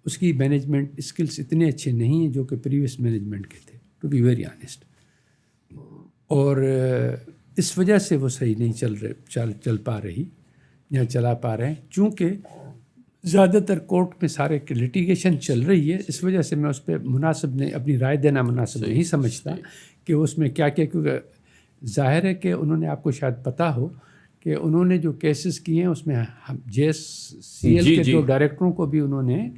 Speaker 2: اس کی مینجمنٹ اسکلس اتنے اچھے نہیں ہیں جو کہ پریویس مینجمنٹ کے تھے، ٹو بی ویری آنیسٹ. اور اس وجہ سے وہ صحیح نہیں چل پا رہی یا چلا پا رہے ہیں، چونکہ زیادہ تر کورٹ میں سارے لٹیگیشن چل رہی ہے. اس وجہ سے میں اس پہ مناسب نہیں، اپنی رائے دینا مناسب نہیں سمجھتا کہ اس میں کیا کیا، کیونکہ ظاہر ہے کہ انہوں نے، آپ کو شاید پتہ ہو کہ انہوں نے جو کیسز کیے ہیں اس میں جے ایس سی ایل کے 2 ڈائریکٹروں کو بھی انہوں نے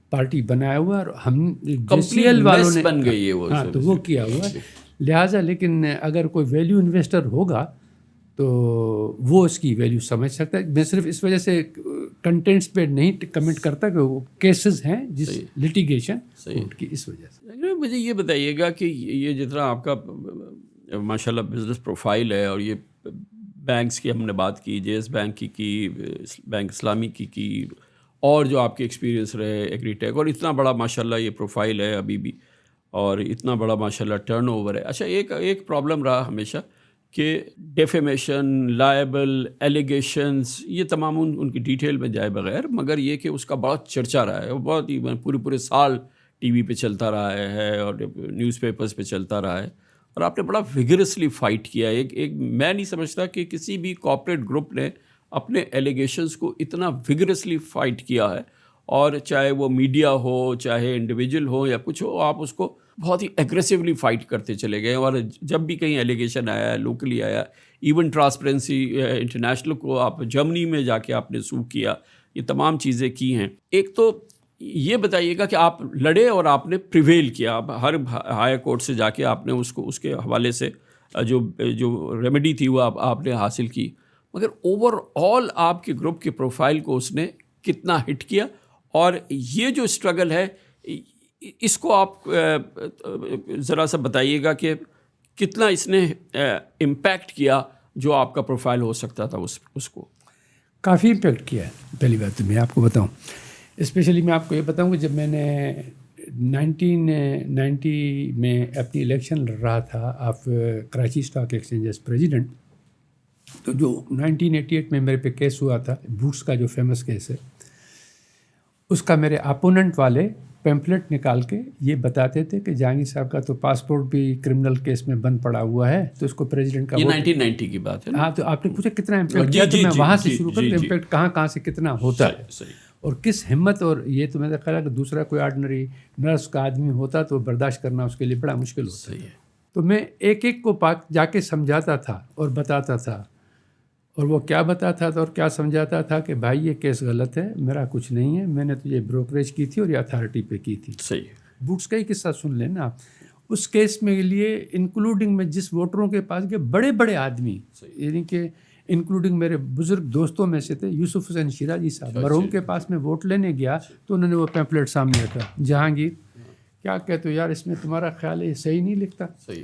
Speaker 2: پارٹی بنایا ہوا ہے، اور ہم جے سی ایل والوں نے
Speaker 1: بن گئی ہے وہ،
Speaker 2: ہاں تو وہ کیا ہوا ہے. لہٰذا لیکن اگر کوئی ویلیو انویسٹر ہوگا تو وہ اس کی ویلیو سمجھ سکتا ہے. میں صرف اس وجہ سے کنٹینٹس پہ نہیں کمنٹ کرتا کہ وہ کیسز ہیں جس لٹیگیشن کی، اس وجہ سے.
Speaker 1: مجھے یہ بتائیے گا کہ یہ جتنا آپ کا ماشاء اللہ بزنس پروفائل ہے، اور یہ بینکس کی ہم نے بات کی، جے ایس بینک کی بینک اسلامی کی، اور جو آپ کے ایکسپیرینس رہے ایگری ٹیک، اور اتنا بڑا ماشاء اللہ یہ پروفائل ہے ابھی بھی، اور اتنا بڑا ماشاء اللہ ٹرن اوور ہے. اچھا، ایک پرابلم رہا ہمیشہ کہ ڈیفیمیشن، لائبل، ایلیگیشنز، یہ تمام ان کی ڈیٹیل میں جائے بغیر، مگر یہ کہ اس کا بہت چرچا رہا ہے، وہ بہت ہی پورے سال ٹی وی پہ چلتا رہا ہے اور نیوز پیپرز پہ چلتا رہا ہے، اور آپ نے بڑا ویگرسلی فائٹ کیا. ایک میں نہیں سمجھتا کہ کسی بھی کارپوریٹ گروپ نے اپنے ایلیگیشنز کو اتنا ویگرسلی فائٹ کیا ہے، اور چاہے وہ میڈیا ہو، چاہے انڈیویجول ہو یا کچھ ہو، آپ اس کو بہت ہی ایگریسولی فائٹ کرتے چلے گئے. اور جب بھی کہیں ایلیگیشن آیا، لوکلی آیا، ایون ٹرانسپیرنسی انٹرنیشنل کو آپ جرمنی میں جا کے آپ نے سو کیا، یہ تمام چیزیں کی ہیں. ایک تو یہ بتائیے گا کہ آپ لڑے اور آپ نے پریویل کیا، ہر ہائی کورٹ سے جا کے آپ نے اس کے حوالے سے جو ریمیڈی تھی وہ آپ نے حاصل کی، مگر اوور آل آپ کے گروپ کے پروفائل کو اس نے کتنا ہٹ کیا؟ اور یہ جو اسٹرگل ہے اس کو آپ ذرا سا بتائیے گا کہ کتنا اس نے امپیکٹ کیا جو آپ کا پروفائل ہو سکتا تھا اس کو.
Speaker 2: کافی امپیکٹ کیا ہے. پہلی بات تو میں آپ کو بتاؤں، اسپیشلی میں آپ کو یہ بتاؤں کہ جب میں نے 1990 میں اپنی الیکشن لڑ رہا تھا of Karachi stock exchange as president, تو جو 1988 میں میرے پہ کیس ہوا تھا، بوٹس کا جو فیمس کیس ہے، اس کا میرے اپوننٹ والے پیمپلیٹ نکال کے یہ بتاتے تھے کہ جہانگیر صاحب کا تو پاسپورٹ بھی کرمنل کیس میں بند پڑا ہوا ہے، تو اس کو پریزیڈنٹ کا،
Speaker 1: یہ 1990 کی بات ہے.
Speaker 2: ہاں، تو آپ نے پوچھا کتنا امپیکٹ کیا، تو میں وہاں سے شروع کرتا ہوں امپیکٹ کہاں سے کتنا ہوتا ہے اور کس ہمت. اور یہ تو میرا خیال ہے کہ دوسرا کوئی آرڈنری نرس کا آدمی ہوتا تو برداشت کرنا اس کے لیے بڑا مشکل ہوتا ہے. تو میں ایک کو جا کے سمجھاتا تھا اور بتاتا تھا، اور وہ کیا بتاتا تھا اور کیا سمجھاتا تھا کہ بھائی یہ کیس غلط ہے، میرا کچھ نہیں ہے، میں نے تو یہ بروکریج کی تھی اور یہ اتھارٹی پہ کی تھی.
Speaker 1: صحیح.
Speaker 2: بوٹس کا ہی قصہ سن لیں نا آپ. اس کیس میں لیے انکلوڈنگ میں جس ووٹروں کے پاس گئے، بڑے بڑے آدمی، یعنی کہ انکلوڈنگ میرے بزرگ دوستوں میں سے تھے یوسف حسین شیرازی صاحب، مرحوم کے پاس میں ووٹ لینے گیا تو انہوں نے وہ پیمپلیٹ سامنے رکھا، جہانگیر کیا کہتے ہو یار، اس میں تمہارا خیال ہے یہ صحیح نہیں لکھتا.
Speaker 1: صحیح.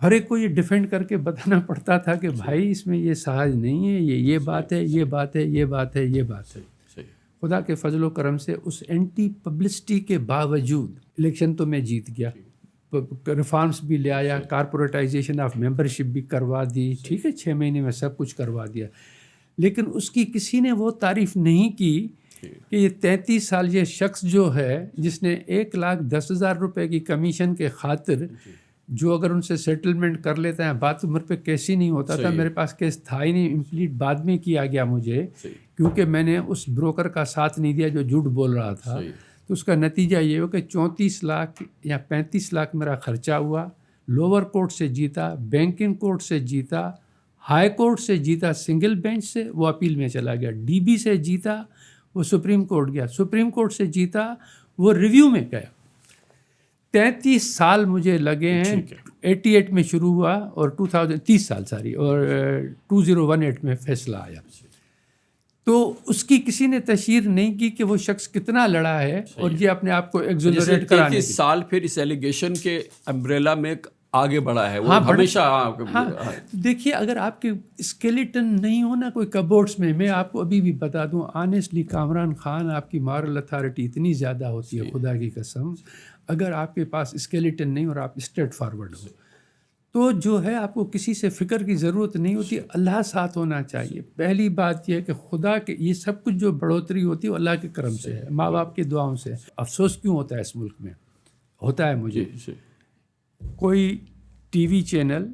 Speaker 2: ہر ایک کو یہ ڈیفینڈ کر کے بتانا پڑتا تھا کہ بھائی اس میں یہ سہج نہیں ہے، یہ بات ہے، یہ بات ہے، یہ بات ہے، یہ بات ہے. خدا کے فضل و کرم سے اس اینٹی پبلسٹی کے باوجود الیکشن تو میں جیت گیا، ریفارمس بھی لے آیا، کارپوریٹائزیشن آف ممبرشپ بھی کروا دی، ٹھیک ہے، 6 مہینے میں سب کچھ کروا دیا. لیکن اس کی کسی نے وہ تعریف نہیں کی کہ یہ 33 سال یہ شخص جو ہے جس نے 1,10,000 روپے کی کمیشن کے خاطر جو اگر ان سے سیٹلمنٹ کر لیتے ہیں، بات عمر پہ کیس ہی نہیں ہوتا تھا، میرے پاس کیس تھا ہی نہیں، امپلیٹ بعد میں کیا گیا مجھے، کیونکہ میں نے اس بروکر کا ساتھ نہیں دیا جو جھوٹ بول رہا تھا. تو اس کا نتیجہ یہ ہو کہ 34 لاکھ یا 35 لاکھ میرا خرچہ ہوا. لوور کورٹ سے جیتا، بینکنگ کورٹ سے جیتا، ہائی کورٹ سے جیتا سنگل بینچ سے، وہ اپیل میں چلا گیا. ڈی بی سے جیتا، وہ سپریم کورٹ گیا، سپریم کورٹ سے جیتا، وہ ریویو میں گیا. 33 سال مجھے لگے ہیں. 88 میں شروع ہوا اور 30 سال اور 2018 میں فیصلہ آیا. تو اس کی کسی نے تشہیر نہیں کی کہ وہ شخص کتنا لڑا ہے اور یہ اپنے آپ کو ایگزولریٹ کرانے.
Speaker 1: 33 سال پھر اس ایلیگیشن کے امبریلا میں آگے بڑھا ہے. وہ ہمیشہ
Speaker 2: دیکھیے، اگر آپ کے اسکیلیٹن نہیں ہونا کوئی کبورڈس میں آپ کو ابھی بھی بتا دوں آنیسٹلی، کامران خان آپ کی مارل اتھارٹی اتنی زیادہ ہوتی ہے، خدا کی قسم، اگر آپ کے پاس اسکیلیٹن نہیں اور آپ اسٹریٹ فارورڈ ہو تو جو ہے آپ کو کسی سے فکر کی ضرورت نہیں ہوتی. اللہ ساتھ ہونا چاہیے. پہلی بات یہ ہے کہ خدا کے یہ سب کچھ جو بڑھوتری ہوتی ہے وہ اللہ کے کرم سے ہے، ماں باپ کی دعاؤں سے. افسوس کیوں ہوتا ہے اس ملک میں؟ ہوتا ہے مجھے. کوئی ٹی وی چینل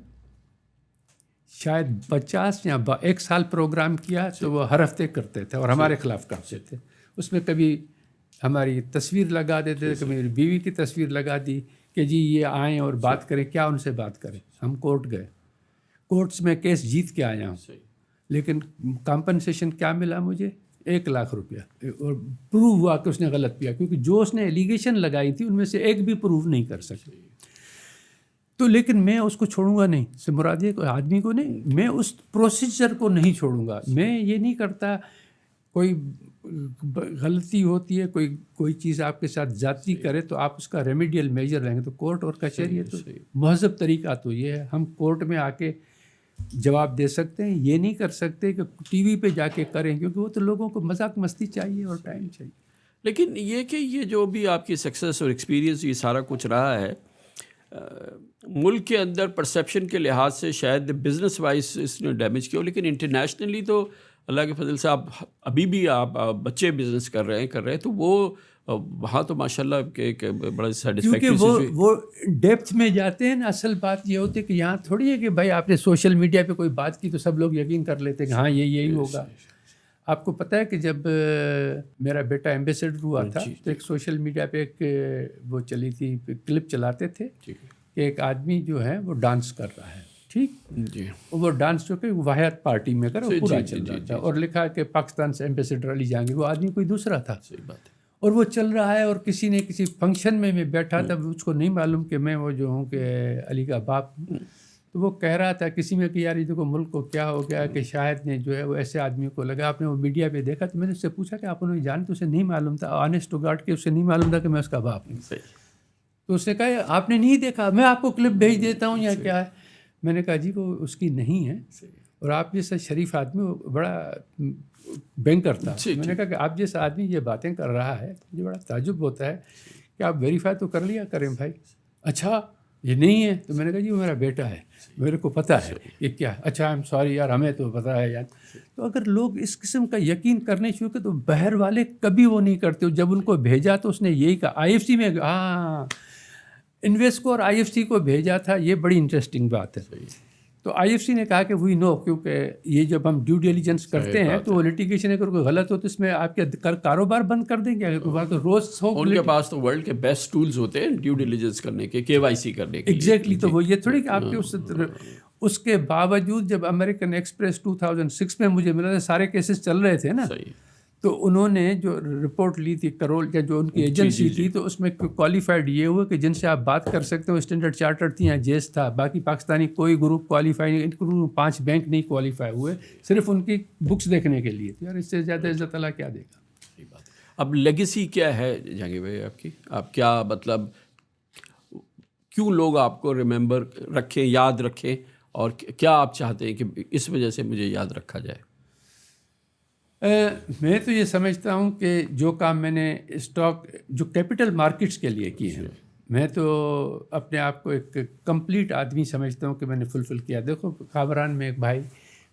Speaker 2: شاید 50 یا 1 سال پروگرام کیا تو وہ ہر ہفتے کرتے تھے اور ہمارے خلاف کرتے تھے. اس میں کبھی ہماری تصویر لگا دیتے تھے، کبھی میری بیوی کی تصویر لگا دی کہ جی یہ آئیں اور بات کریں. کیا ان سے بات کریں؟ ہم کورٹ گئے، کورٹس میں کیس جیت کے آیا ہوں، لیکن کمپنسیشن کیا ملا مجھے؟ 1,00,000 روپیہ. اور پروو ہوا کہ اس نے غلط کیا، کیونکہ جو اس نے ایلیگیشن لگائی تھی ان میں سے ایک بھی پروو نہیں کر سکے. تو لیکن میں اس کو چھوڑوں گا نہیں، سے مراد یہ کوئی آدمی کو نہیں، میں اس پروسیجر کو نہیں چھوڑوں گا. میں یہ نہیں کرتا کوئی غلطی ہوتی ہے، کوئی چیز آپ کے ساتھ زیادتی کرے تو آپ اس کا ریمیڈیل میجر لیں گے. تو کورٹ اور کچہری ہے تو مہذب طریقہ تو یہ ہے، ہم کورٹ میں آ کے جواب دے سکتے ہیں. یہ نہیں کر سکتے کہ ٹی وی پہ جا کے کریں، کیونکہ وہ تو لوگوں کو مذاق مستی چاہیے اور ٹائم چاہیے.
Speaker 1: لیکن یہ کہ یہ جو بھی آپ کی سکسیس اور ایکسپیرینس یہ سارا کچھ رہا ہے، ملک کے اندر پرسیپشن کے لحاظ سے شاید بزنس وائز اس نے ڈیمیج کیا ہو، لیکن انٹرنیشنلی تو اللہ کے فضل سے آپ ابھی بھی آپ بچے بزنس کر رہے ہیں تو وہ وہاں تو ماشاءاللہ کہ بڑا سیٹسفیکٹری،
Speaker 2: کیونکہ وہ ڈیپتھ میں جاتے ہیں نا. اصل بات یہ ہوتی ہے کہ یہاں تھوڑی ہے کہ بھائی آپ نے سوشل میڈیا پہ کوئی بات کی تو سب لوگ یقین کر لیتے کہ ہاں یہی ہوگا. آپ کو پتہ ہے کہ جب میرا بیٹا ایمبیسڈر ہوا تھا تو ایک سوشل میڈیا پہ ایک وہ چلی تھی، کلپ چلاتے تھے کہ ایک آدمی جو ہے وہ ڈانس کر رہا ہے، ٹھیک جی، وہ ڈانس جو کہ واحد پارٹی میں کر پورا چل رہا تھا، اور لکھا کہ پاکستان سے ایمبیسڈر علی جہانگیر. وہ آدمی کوئی دوسرا تھا. صحیح بات ہے. اور وہ چل رہا ہے اور کسی نے کسی فنکشن میں بیٹھا تھا، اس کو نہیں معلوم کہ میں وہ جو ہوں کہ علی کا باپ ہوں. تو وہ کہہ رہا تھا کسی میں کہ یار یہ دیکھو ملک کو کیا ہو گیا کہ شاید نے جو ہے وہ ایسے آدمی کو لگا. آپ نے وہ میڈیا پہ دیکھا تو میں نے اس سے پوچھا کہ آپ انہیں جانتے؟ اسے نہیں معلوم تھا، آنیسٹ ٹو گاڈ کہ اسے نہیں معلوم تھا کہ میں اس کا باپ ہوں. تو اس نے کہا آپ نے نہیں دیکھا، میں آپ کو کلپ بھیج دیتا ہوں یا کیا ہے. میں نے کہا جی وہ اس کی نہیں ہے، اور آپ جیسا شریف آدمی وہ بڑا بینکر تھا. میں نے کہا کہ آپ جیسا آدمی یہ باتیں کر رہا ہے مجھے بڑا تعجب ہوتا ہے کہ آپ ویریفائی تو کر لیا کریں بھائی. اچھا یہ نہیں ہے؟ تو میں نے کہا جی وہ میرا بیٹا ہے، میرے کو پتہ ہے یہ کیا ہے. اچھا آئی ایم سوری یار، ہمیں تو پتہ ہے یار. تو اگر لوگ اس قسم کا یقین کرنے شروع کرتے تو باہر والے کبھی وہ نہیں کرتے. جب ان کو بھیجا تو اس نے یہی کہا، آئی ایف سی میں انویسکو اور آئی ایف سی کو بھیجا تھا. یہ بڑی انٹرسٹنگ بات ہے. تو آئی ایف سی نے کہا کہ وی نو، کیونکہ یہ جب ہم ڈیو ڈیلیجنس کرتے ہیں تو وہ لٹیگیشن اگر کوئی غلط ہو تو اس میں آپ کے کاروبار بند کر دیں گے. اگر کوئی بات تو روز
Speaker 1: ان کے پاس تو ورلڈ کے بیسٹ ٹولز ہوتے ہیں ڈیو ڈیلیجنس کرنے کے، KYC کرنے کے.
Speaker 2: ایگزیکٹلی. تو وہ یہ تھوڑی کہ آپ کے اس کے باوجود جب امریکن ایکسپریس 2006 میں مجھے ملا تھا، سارے کیسز چل رہے تھے نا، تو انہوں نے جو رپورٹ لی تھی کرول یا جو ان کی ایجنسی تھی، تو اس میں کوالیفائڈ یہ ہوا کہ جن سے آپ بات کر سکتے ہو اسٹینڈرڈ چارٹرڈ تھی یا جیس تھا. باقی پاکستانی کوئی گروپ کوالیفائی نہیں، 5 بینک نہیں کوالیفائی ہوئے صرف ان کی بکس دیکھنے کے لیے. یار اس سے زیادہ عزت اللہ کیا دے گا.
Speaker 1: اب لیگیسی کیا ہے جہانگیر بھائی آپ کی؟ آپ کیا مطلب کیوں لوگ آپ کو ریممبر رکھیں، یاد رکھیں، اور کیا آپ چاہتے ہیں کہ اس وجہ سے مجھے یاد رکھا جائے؟
Speaker 2: میں تو یہ سمجھتا ہوں کہ جو کام میں نے اسٹاک جو کیپٹل مارکیٹس کے لیے کیے ہیں، میں تو اپنے آپ کو ایک کمپلیٹ آدمی سمجھتا ہوں کہ میں نے فلفل کیا. دیکھو کامران میں ایک بھائی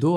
Speaker 2: 2